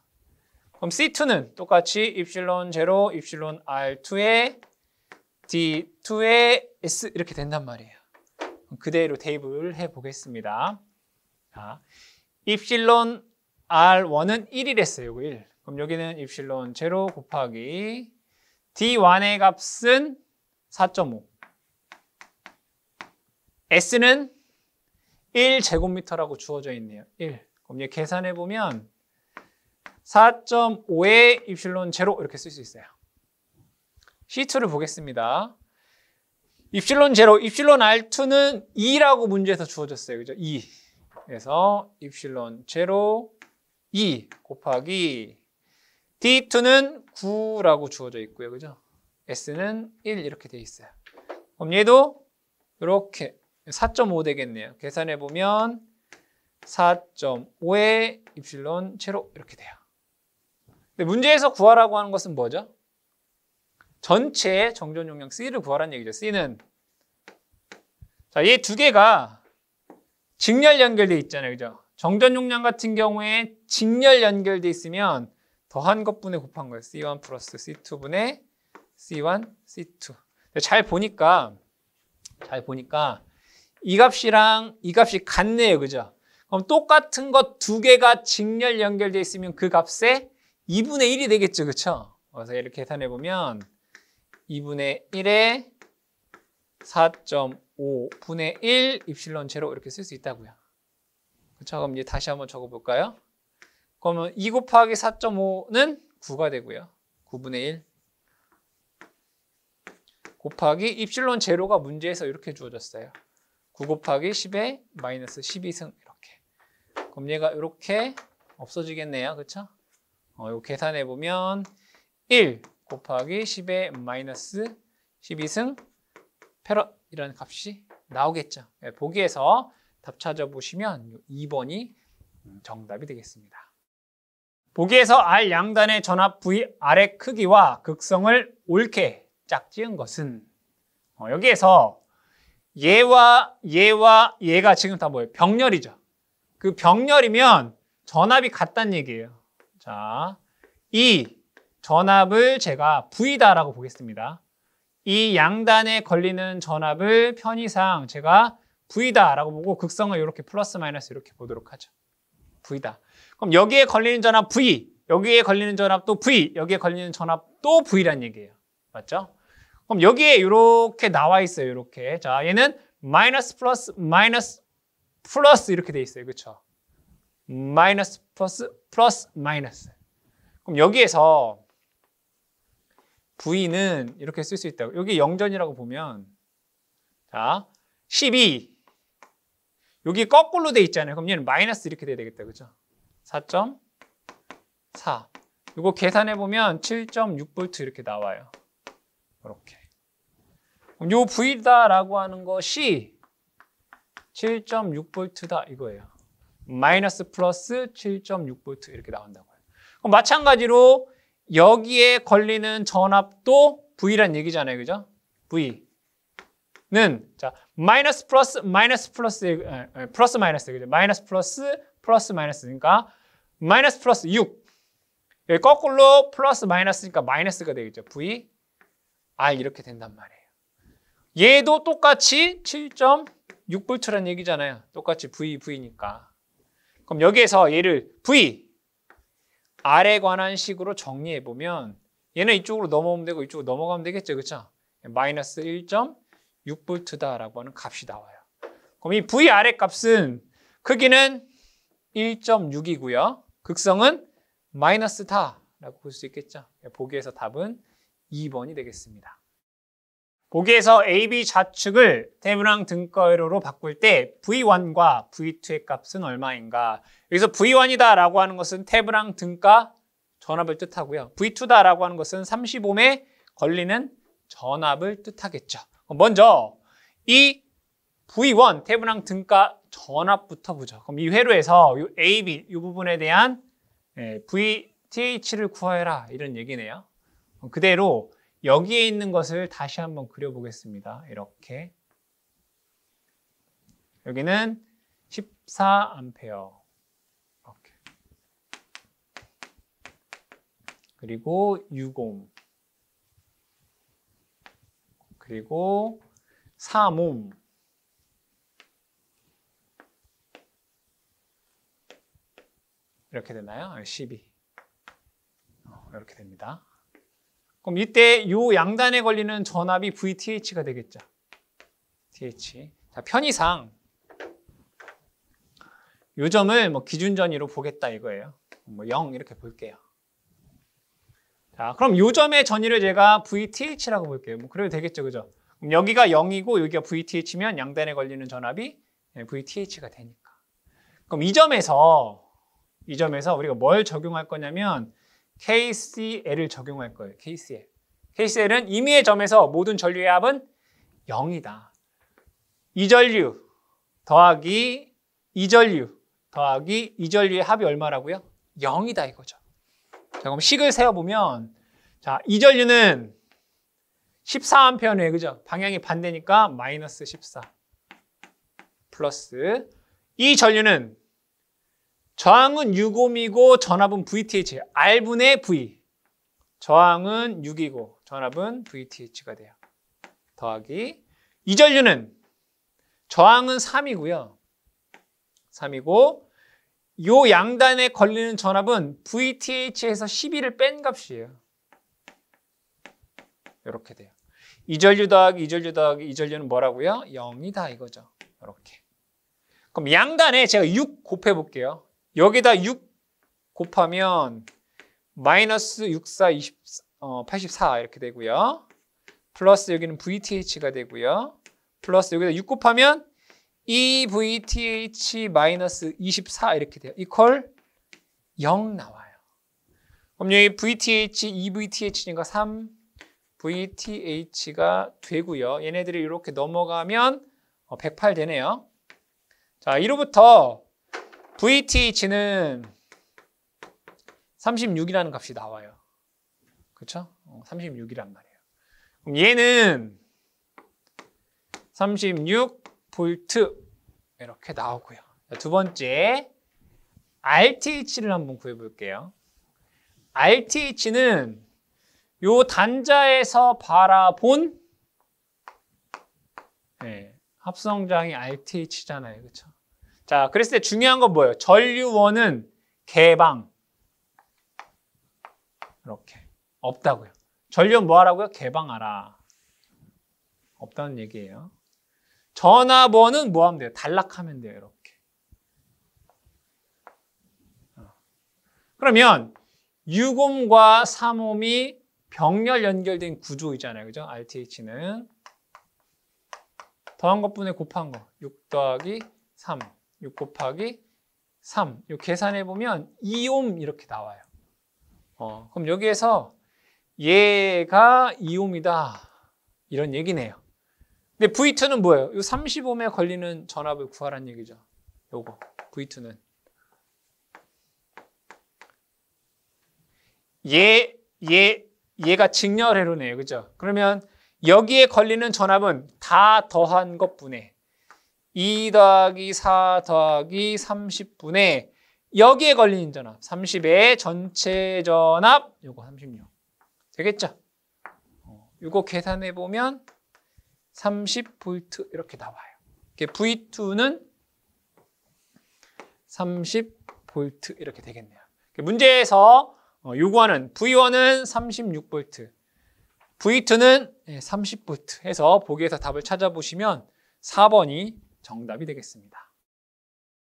그럼 C2는 똑같이 입실론 제로 입실론 R2에 D2의 S 이렇게 된단 말이에요. 그대로 대입을 해보겠습니다. 자, 입실론 R1은 1이랬어요. 이거 1. 그럼 여기는 입실론 제로 곱하기 D1의 값은 4.5. S는 1제곱미터라고 주어져 있네요. 1. 그럼 얘 계산해보면 4.5의 입실론 제로 이렇게 쓸 수 있어요. C2를 보겠습니다. 입실론 제로, 입실론 R2는 2라고 문제에서 주어졌어요. 그죠? 2. 그래서 입실론 제로 2 곱하기 D2는 9라고 주어져 있고요. 그죠? S는 1 이렇게 돼 있어요. 그럼 얘도 이렇게 4.5 되겠네요. 계산해 보면 4.5의 입실론 제로 이렇게 돼요. 근데 문제에서 구하라고 하는 것은 뭐죠? 전체 정전 용량 C를 구하라는 얘기죠. C는 자, 얘 두 개가 직렬 연결돼 있잖아요. 그죠? 정전 용량 같은 경우에 직렬 연결돼 있으면 더한 것분에 곱한 거예요. C1 플러스 C2분의 C1, C2. 잘 보니까 이 값이랑 이 값이 같네요. 그죠? 그럼 똑같은 것 두 개가 직렬 연결돼 있으면 그 값에 2분의 1이 되겠죠. 그렇죠? 그래서 얘를 계산해 보면 2분의 1에 4.5분의 1 입실론 제로 이렇게 쓸 수 있다고요. 그렇죠? 그럼 이제 다시 한번 적어볼까요? 그러면 2 곱하기 4.5는 9가 되고요. 9분의 1 곱하기 입실론 제로가 문제에서 이렇게 주어졌어요. 9 곱하기 10에 마이너스 12승 이렇게. 그럼 얘가 이렇게 없어지겠네요. 그렇죠? 이거 계산해 보면 1 곱하기 10에 마이너스 12승 패럿이라는 값이 나오겠죠. 보기에서 답 찾아보시면 2번이 정답이 되겠습니다. 보기에서 R 양단의 전압 V R의 크기와 극성을 옳게 짝지은 것은 여기에서 얘와 얘가 지금 다 뭐예요? 병렬이죠. 그 병렬이면 전압이 같다는 얘기예요. 자, 이 전압을 제가 V다라고 보겠습니다. 이 양단에 걸리는 전압을 편의상 제가 V다라고 보고 극성을 이렇게 플러스 마이너스 이렇게 보도록 하죠. V다. 그럼 여기에 걸리는 전압 V, 여기에 걸리는 전압 또 V, 여기에 걸리는 전압 또 V란 얘기예요. 맞죠? 그럼 여기에 이렇게 나와 있어요. 이렇게. 자, 얘는 마이너스 플러스 마이너스 플러스 이렇게 돼 있어요. 그렇죠? 마이너스 플러스 플러스 마이너스. 그럼 여기에서 V는 이렇게 쓸 수 있다고. 여기 영전이라고 보면 자, 12 여기 거꾸로 돼 있잖아요. 그럼 얘는 마이너스 이렇게 돼야 되겠다. 그죠? 4.4 이거 계산해 보면 7.6V 이렇게 나와요. 이렇게. 그럼 요 V다라고 하는 것이 7.6V다 이거예요. 마이너스 플러스 7.6V 이렇게 나온다고요. 그럼 마찬가지로 여기에 걸리는 전압도 V란 얘기잖아요. 그죠? V는 자 마이너스 플러스 마이너스 플러스 플러스 마이너스 그죠? 마이너스 플러스 플러스 마이너스 그러니까 마이너스 플러스 6 여기 거꾸로 플러스 마이너스니까 마이너스가 되겠죠. V R 이렇게 된단 말이에요. 얘도 똑같이 7.6V라는 얘기잖아요. 똑같이 V니까. 그럼 여기에서 얘를 V R에 관한 식으로 정리해보면 얘는 이쪽으로 넘어오면 되고 이쪽으로 넘어가면 되겠죠. 그렇죠? 마이너스 1.6V다라고 하는 값이 나와요. 그럼 이 VR의 값은 크기는 1.6이고요. 극성은 마이너스 다라고 볼 수 있겠죠. 보기에서 답은 2번이 되겠습니다. 보기에서 AB 좌측을 테브랑 등가회로로 바꿀 때 V1과 V2의 값은 얼마인가? 여기서 V1이다 라고 하는 것은 테브랑 등가 전압을 뜻하고요. V2다 라고 하는 것은 30옴에 걸리는 전압을 뜻하겠죠. 먼저 이 V1 테브랑 등가 전압부터 보죠. 그럼 이 회로에서 이 AB 이 부분에 대한 VTH를 구하여라 이런 얘기네요. 그대로 여기에 있는 것을 다시 한번 그려보겠습니다. 이렇게 여기는 14A 이렇게. 그리고 6옴 그리고 3옴 이렇게 되나요? 12 이렇게 됩니다. 그럼 이때 이 양단에 걸리는 전압이 VTH가 되겠죠. TH. 자, 편의상 이 점을 뭐 기준전이로 보겠다 이거예요. 뭐 0 이렇게 볼게요. 자, 그럼 이 점의 전위를 제가 VTH라고 볼게요. 뭐 그래도 되겠죠, 그죠? 그럼 여기가 0이고 여기가 VTH면 양단에 걸리는 전압이 VTH가 되니까. 그럼 이 점에서 우리가 뭘 적용할 거냐면 KCL을 적용할 거예요. KCL. KCL은 임의의 점에서 모든 전류의 합은 0이다. 이전류 더하기 이전류 더하기 이전류의 합이 얼마라고요? 0이다 이거죠. 자, 그럼 식을 세어보면 자, 이전류는 14A네요. 그죠? 방향이 반대니까 마이너스 14 플러스 이 전류는 저항은 6옴이고 전압은 VTH, R분의 V. 저항은 6이고 전압은 VTH가 돼요. 더하기 이 전류는 저항은 3이고요. 3이고 요 양단에 걸리는 전압은 VTH에서 12를 뺀 값이에요. 이렇게 돼요. 이전류 더하기 이전류 더하기 이전류는 뭐라고요? 0이다 이거죠. 이렇게. 그럼 양단에 제가 6 곱해 볼게요. 여기다 6 곱하면 마이너스 64, 84 이렇게 되고요. 플러스 여기는 VTH가 되고요. 플러스 여기다 6 곱하면 2VTH 마이너스 24 이렇게 돼요. 이퀄 0 나와요. 그럼 여기 VTH, 2VTH니까 3VTH가 되고요. 얘네들이 이렇게 넘어가면 108 되네요. 자, 이로부터 VTH는 36이라는 값이 나와요. 그렇죠? 36이란 말이에요. 그럼 얘는 36V 이렇게 나오고요. 자, 두 번째 RTH를 한번 구해볼게요. RTH는 요 단자에서 바라본 합성장이 RTH잖아요. 그렇죠? 자, 그랬을 때 중요한 건 뭐예요? 전류원은 개방. 이렇게. 없다고요. 전류원 뭐 하라고요? 개방하라. 없다는 얘기예요. 전압원은 뭐 하면 돼요? 단락하면 돼요. 이렇게. 그러면 6옴과 3옴이 병렬 연결된 구조이잖아요. 그죠? RTH는. 더한 것분에 곱한 거. 6 더하기 3. 6 곱하기 3. 이 계산해보면 2옴 이렇게 나와요. 그럼 여기에서 얘가 2옴이다. 이런 얘기네요. 근데 V2는 뭐예요? 이 30옴에 걸리는 전압을 구하라는 얘기죠. 요거 V2는. 얘가 직렬회로네요. 그죠? 그러면 여기에 걸리는 전압은 다 더한 것분에 2 더하기 4 더하기 30분의 여기에 걸리는 전압 30의 전체 전압 요거 36 되겠죠? 요거 계산해 보면 30V 이렇게 나와요. V2는 30V 이렇게 되겠네요. 문제에서 요구하는 V1은 36V, V2는 30V 해서 보기에서 답을 찾아보시면 4번이 정답이 되겠습니다.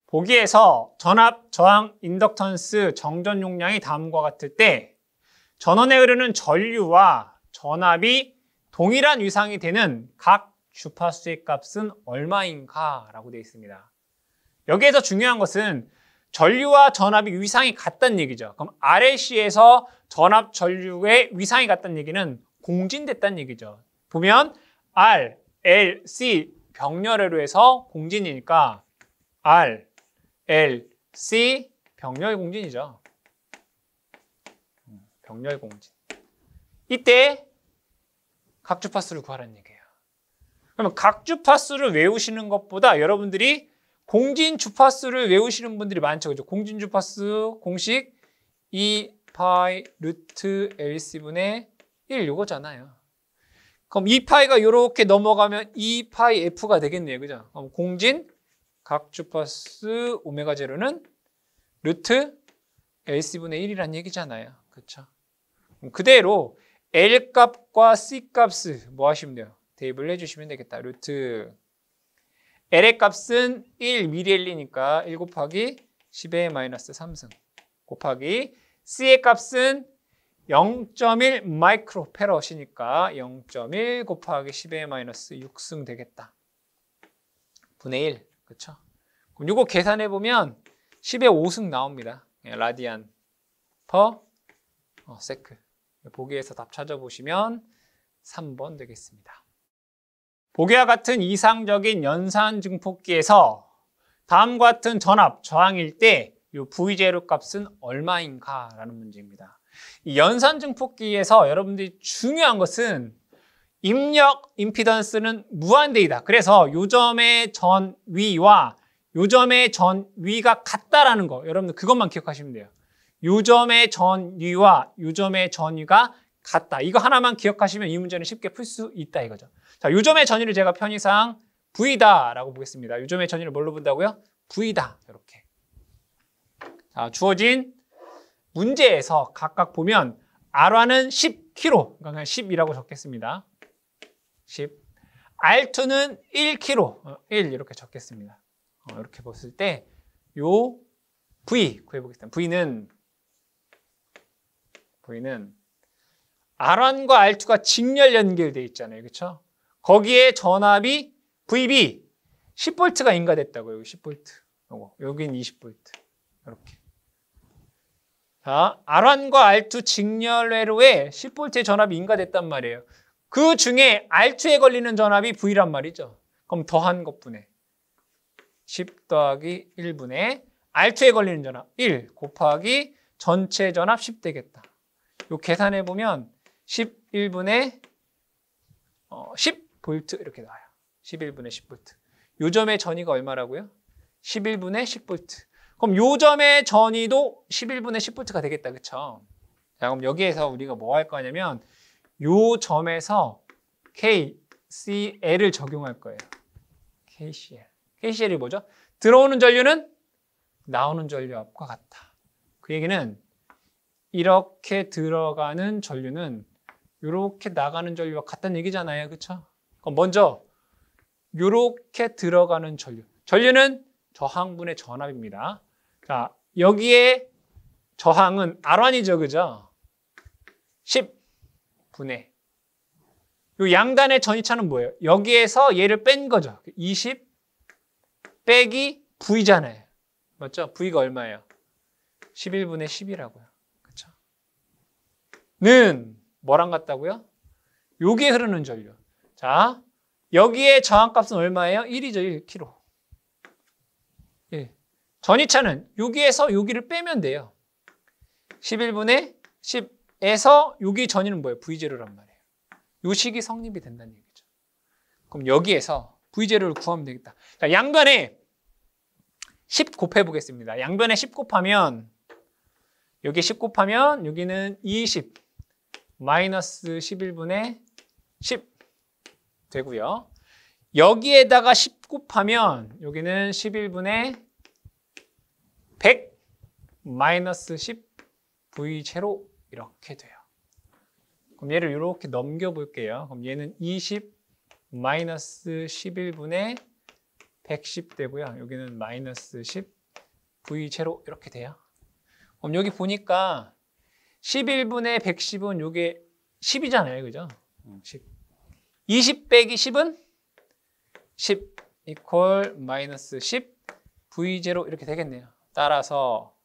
보기에서 전압, 저항, 인덕턴스, 정전 용량이 다음과 같을 때 전원에 흐르는 전류와 전압이 동일한 위상이 되는 각 주파수의 값은 얼마인가? 라고 되어 있습니다. 여기에서 중요한 것은 전류와 전압이 위상이 같다는 얘기죠. 그럼 RLC에서 전압, 전류의 위상이 같다는 얘기는 공진됐다는 얘기죠. 보면 R, L, C 병렬회로 해서 공진이니까 R, L, C 병렬 공진이죠. 병렬 공진. 이때 각 주파수를 구하라는 얘기예요. 그러면 각 주파수를 외우시는 것보다 여러분들이 공진 주파수를 외우시는 분들이 많죠. 그죠? 공진 주파수 공식 2파이 루트 LC분의 1 요거잖아요. 그럼 2파이가 이렇게 넘어가면 2파이 F가 되겠네요. 그죠? 그럼 공진 각 주파수 오메가 제로는 루트 LC분의 1이라는 얘기잖아요. 그렇죠? 그대로 L 값과 C 값을 뭐 하시면 돼요? 대입을 해주시면 되겠다. 루트 L의 값은 1 미리엘리니까 1 곱하기 10의 마이너스 3승 곱하기 C의 값은 0.1 마이크로페럿이니까 0.1 곱하기 10의 마이너스 6승 되겠다. 분의 1. 그렇죠? 그럼 이거 계산해 보면 10의 5승 나옵니다. 라디안 퍼 세클. 보기에서 답 찾아보시면 3번 되겠습니다. 보기와 같은 이상적인 연산 증폭기에서 다음과 같은 전압, 저항일 때 이 V제로 값은 얼마인가? 라는 문제입니다. 이 연산 증폭기에서 여러분들이 중요한 것은 입력 임피던스는 무한대이다. 그래서 요 점의 전위와 요 점의 전위가 같다라는 거. 여러분들 그것만 기억하시면 돼요. 요 점의 전위와 요 점의 전위가 같다. 이거 하나만 기억하시면 이 문제는 쉽게 풀 수 있다 이거죠. 자, 요 점의 전위를 제가 편의상 V다라고 보겠습니다. 요 점의 전위를 뭘로 본다고요? V다. 이렇게. 자, 주어진 문제에서 각각 보면 R1은 10kg, 그러니까 그냥 10이라고 적겠습니다. 10. R2는 1kg, 1 이렇게 적겠습니다. 이렇게 봤을 때 요 V 구해보겠습니다. V는 R1과 R2가 직렬 연결되어 있잖아요. 그렇죠? 거기에 전압이 VB 10V가 인가됐다고요. 10V. 여긴 20V. 이렇게. 자, R1과 R2 직렬 회로에 10V의 전압이 인가됐단 말이에요. 그 중에 R2에 걸리는 전압이 V란 말이죠. 그럼 더한 것분의 10 더하기 1분의 R2에 걸리는 전압 1 곱하기 전체 전압 10 되겠다. 요 계산해 보면 11분의 10V 이렇게 나와요. 11분의 10V. 요 점의 전위가 얼마라고요? 11분의 10V. 그럼 요 점의 전위도 11분의 10V가 되겠다. 그쵸? 자, 그럼 여기에서 우리가 뭐 할 거냐면 요 점에서 KCL을 적용할 거예요. KCL. KCL이 뭐죠? 들어오는 전류는 나오는 전류압과 같다. 그 얘기는 이렇게 들어가는 전류는 이렇게 나가는 전류와 같다는 얘기잖아요. 그렇죠? 그럼 먼저 이렇게 들어가는 전류. 전류는 저항분의 전압입니다. 자, 여기에 저항은 R1이죠. 그죠? 10분의 요 양단의 전이차는 뭐예요? 여기에서 얘를 뺀 거죠. 20 빼기 V잖아요. 맞죠? V가 얼마예요? 11분의 10이라고요. 그렇죠? 는 뭐랑 같다고요? 여기에 흐르는 전류. 자, 여기에 저항값은 얼마예요? 1이죠. 1kg. 1. 전이차는 여기에서 여기를 빼면 돼요. 11분의 10에서 여기 전이는 뭐예요? V제로란 말이에요. 요 식이 성립이 된다는 얘기죠. 그럼 여기에서 V제로를 구하면 되겠다. 자, 양변에 10 곱해 보겠습니다. 양변에 10 곱하면 여기 10 곱하면 여기는 20 마이너스 11분의 10 되고요. 여기에다가 10 곱하면 여기는 11분의 100 마이너스 10 V제로 이렇게 돼요. 그럼 얘를 이렇게 넘겨볼게요. 그럼 얘는 20 마이너스 11분의 110 되고요. 여기는 마이너스 10 V제로 이렇게 돼요. 그럼 여기 보니까 11분의 110은 요게 10이잖아요. 그죠? 10. 20 빼기 10은 10 이퀄 마이너스 10 V제로 이렇게 되겠네요. 따라서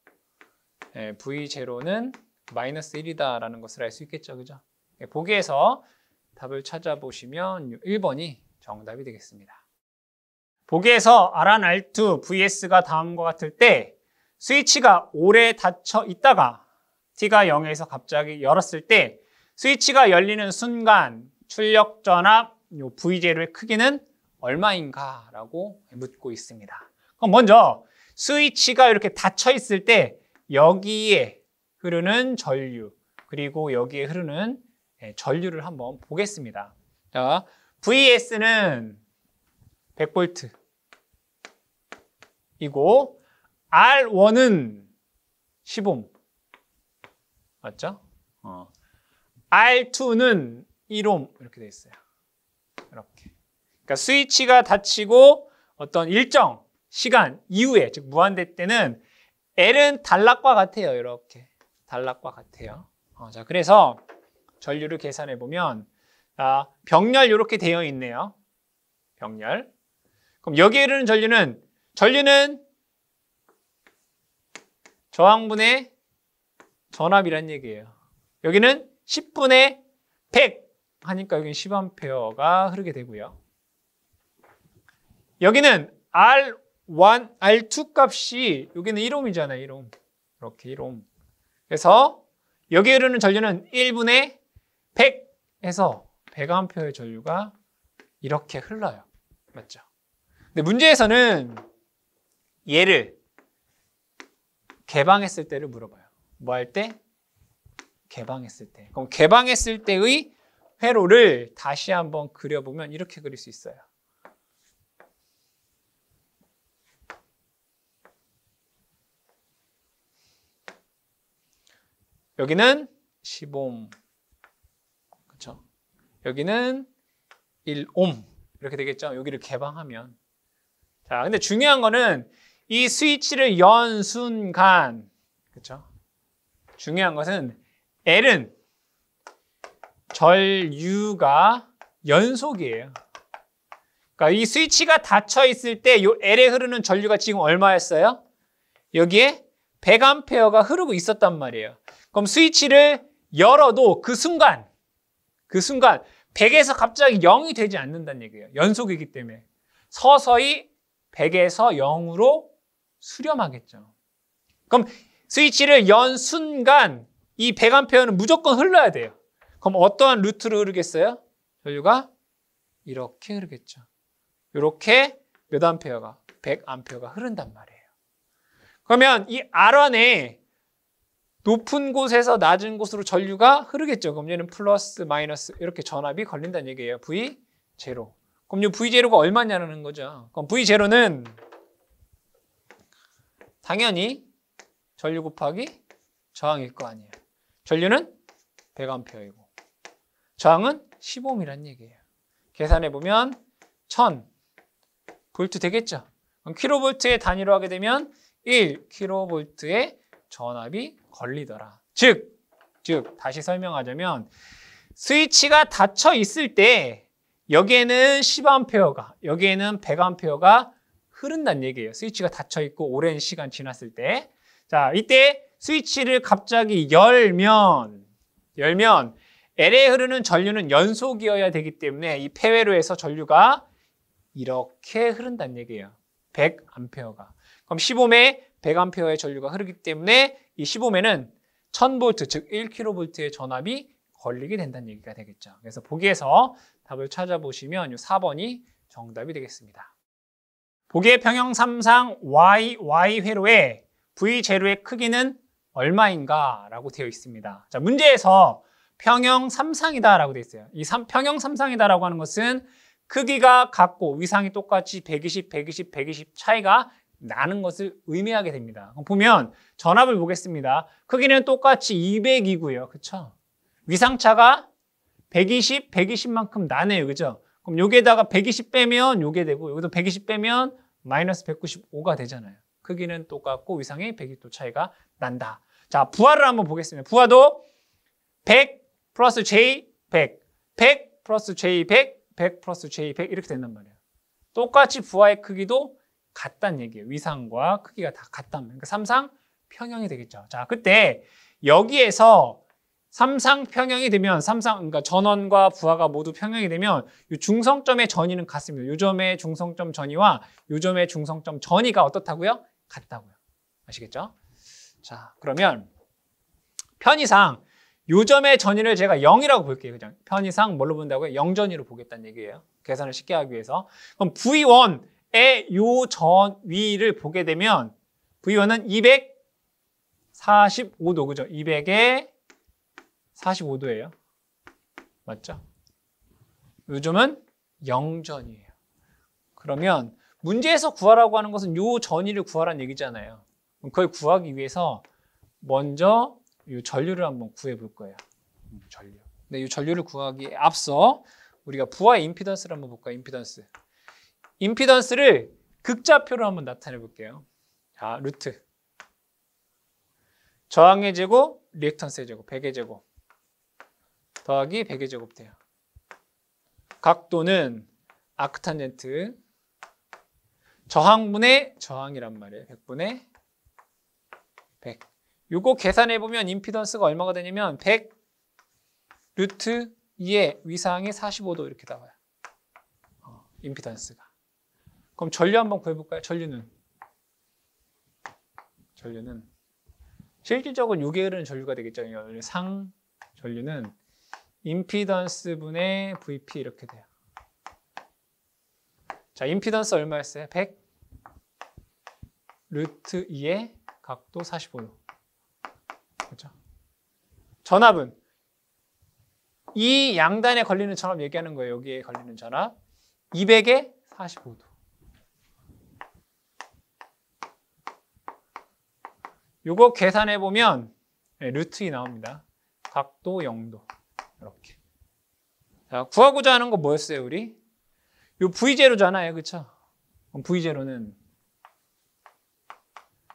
V제로는 마이너스 1이다라는 것을 알 수 있겠죠. 그죠? 보기에서 답을 찾아보시면 1번이 정답이 되겠습니다. 보기에서 R1, R2, VS가 다음과 같을 때 스위치가 오래 닫혀 있다가 T가 0에서 갑자기 열었을 때 스위치가 열리는 순간 출력 전압 V제로의 크기는 얼마인가? 라고 묻고 있습니다. 그럼 먼저 스위치가 이렇게 닫혀 있을 때 여기에 흐르는 전류 그리고 여기에 흐르는 전류를 한번 보겠습니다. 자, VS는 100V 이고 R1은 10옴 맞죠? R2는 1옴 이렇게 돼 있어요. 이렇게. 그러니까 스위치가 닫히고 어떤 일정 시간 이후에 즉 무한대 때는 L은 단락과 같아요. 이렇게 단락과 같아요. 자, 그래서 전류를 계산해 보면 병렬 이렇게 되어 있네요. 병렬. 그럼 여기에 흐르는 전류는 저항분의 전압이란 얘기예요. 여기는 10분의 100 하니까 여기는 10A가 흐르게 되고요. 여기는 R1, R2 값이 여기는 1옴이잖아요. 1옴. 이렇게 1옴. 그래서 여기에 흐르는 전류는 1분의 100 해서 100A의 전류가 이렇게 흘러요. 맞죠? 근데 문제에서는 얘를 개방했을 때를 물어봐요. 뭐 할 때? 개방했을 때. 그럼 개방했을 때의 회로를 다시 한번 그려보면 이렇게 그릴 수 있어요. 여기는 10옴. 그렇죠? 여기는 1옴. 이렇게 되겠죠? 여기를 개방하면. 자, 근데 중요한 거는 이 스위치를 연 순간, 그렇죠? 중요한 것은 L은 전류가 연속이에요. 그러니까 이 스위치가 닫혀 있을 때 이 L에 흐르는 전류가 지금 얼마였어요? 여기에 100A가 흐르고 있었단 말이에요. 그럼 스위치를 열어도 그 순간 100에서 갑자기 0이 되지 않는다는 얘기예요. 연속이기 때문에. 서서히 100에서 0으로 수렴하겠죠. 그럼 스위치를 연 순간 이 100A는 무조건 흘러야 돼요. 그럼 어떠한 루트로 흐르겠어요? 전류가 이렇게 흐르겠죠. 이렇게 몇 암페어가? 100A가 흐른단 말이에요. 그러면 이 R1에 높은 곳에서 낮은 곳으로 전류가 흐르겠죠. 그럼 얘는 플러스, 마이너스 이렇게 전압이 걸린다는 얘기예요. V0. 그럼 이 V0가 얼마냐는 거죠. 그럼 V0는 당연히 전류 곱하기 저항일 거 아니에요. 전류는 100A이고 저항은 10옴이란 얘기예요. 계산해보면 1000V 되겠죠. 그럼 킬로볼트의 단위로 하게 되면 1kV의 전압이 걸리더라. 즉 다시 설명하자면 스위치가 닫혀 있을 때 여기에는 10A가 여기에는 100A가 흐른다는 얘기예요. 스위치가 닫혀 있고 오랜 시간 지났을 때. 자, 이때 스위치를 갑자기 열면 L에 흐르는 전류는 연속이어야 되기 때문에 이 폐회로에서 전류가 이렇게 흐른다는 얘기예요. 100A가. 그럼 10옴에 100A의 전류가 흐르기 때문에 이 10옴에는 1000V, 즉 1kV의 전압이 걸리게 된다는 얘기가 되겠죠. 그래서 보기에서 답을 찾아보시면 이 4번이 정답이 되겠습니다. 보기의 평형 3상 Y 회로의 V0의 크기는 얼마인가? 라고 되어 있습니다. 자, 문제에서 평형 3상이다 라고 되어 있어요. 이 평형 3상이다 라고 하는 것은 크기가 같고 위상이 똑같이 120, 120, 120 차이가 나는 것을 의미하게 됩니다. 그럼 보면 전압을 보겠습니다. 크기는 똑같이 200이고요. 그렇죠? 위상차가 120, 120만큼 나네요. 그죠? 그럼 여기에다가 120 빼면 요게 되고 여기도 120 빼면 마이너스 195가 되잖아요. 크기는 똑같고 위상이 120도 차이가 난다. 자, 부하를 한번 보겠습니다. 부하도 100 플러스 J 100, 100 플러스 J 100, 100 플러스 J 100 이렇게 된단 말이에요. 똑같이 부하의 크기도 같다는 얘기예요. 위상과 크기가 다 같다면. 그러니까 삼상 평형이 되겠죠. 자, 그때 여기에서 삼상 평형이 되면 그러니까 전원과 부하가 모두 평형이 되면 이 중성점의 전위는 같습니다. 요 점의 중성점 전위와 요 점의 중성점 전위가 어떻다고요? 같다고요. 아시겠죠? 자, 그러면 편의상 요 점의 전위를 제가 0이라고 볼게요. 그냥 편의상 뭘로 본다고요? 0전위로 보겠다는 얘기예요. 계산을 쉽게 하기 위해서. 그럼 V1의 요 전위를 보게 되면 V1은 245도, 그죠? 200에 45도예요. 맞죠? 요즘은 0전이에요. 그러면 문제에서 구하라고 하는 것은 요 전위를 구하라는 얘기잖아요. 그걸 구하기 위해서 먼저 이 전류를 한번 구해 볼 거예요. 전류. 근데 이 전류를 구하기에 앞서 우리가 부하의 임피던스를 한번 볼까요? 임피던스. 임피던스를 극좌표로 한번 나타내 볼게요. 자, 루트. 저항의 제곱, 리액턴스의 제곱, 100의 제곱. 더하기 100의 제곱 돼요. 각도는 아크탄젠트 저항분의 저항이란 말이에요. 100분의 100. 요거 계산해 보면 임피던스가 얼마가 되냐면 100 루트 2의 위상이 45도 이렇게 나와요. 임피던스가. 그럼 전류 한번 구해볼까요? 전류는 실질적으로 요게 흐르는 전류가 되겠죠. 상 전류는 임피던스 분의 VP 이렇게 돼요. 자, 임피던스 얼마였어요? 100 루트 2의 각도 45도. 그렇죠? 전압은 이 양단에 걸리는 전압 얘기하는 거예요. 여기에 걸리는 전압 200에 45도. 요거 계산해 보면 루트 2 나옵니다. 각도 0도. 이렇게. 자, 구하고자 하는 거 뭐였어요, 우리? 요 V0잖아요. 그렇죠? 그럼 V0는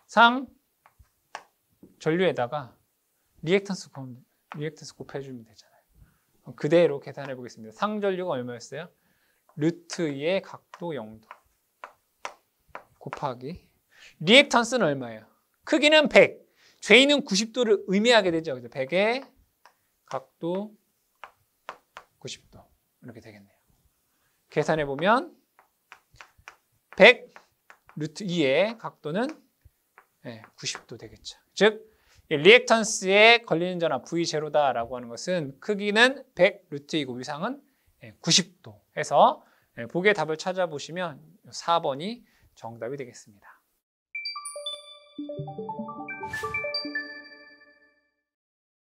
상 전류에다가 리액턴스 곱해주면 되잖아요. 그럼 그대로 계산해 보겠습니다. 상전류가 얼마였어요? 루트 2의 각도 0도 곱하기 리액턴스는 얼마예요? 크기는 100, 죄인은 90도를 의미하게 되죠. 그래서 100의 각도 90도 이렇게 되겠네요. 계산해 보면 100 루트 2의 각도는 90도 되겠죠. 즉 리액턴스에 걸리는 전압 V0다라고 하는 것은 크기는 100 루트 2고 위상은 90도 해서 보기의 답을 찾아보시면 4번이 정답이 되겠습니다.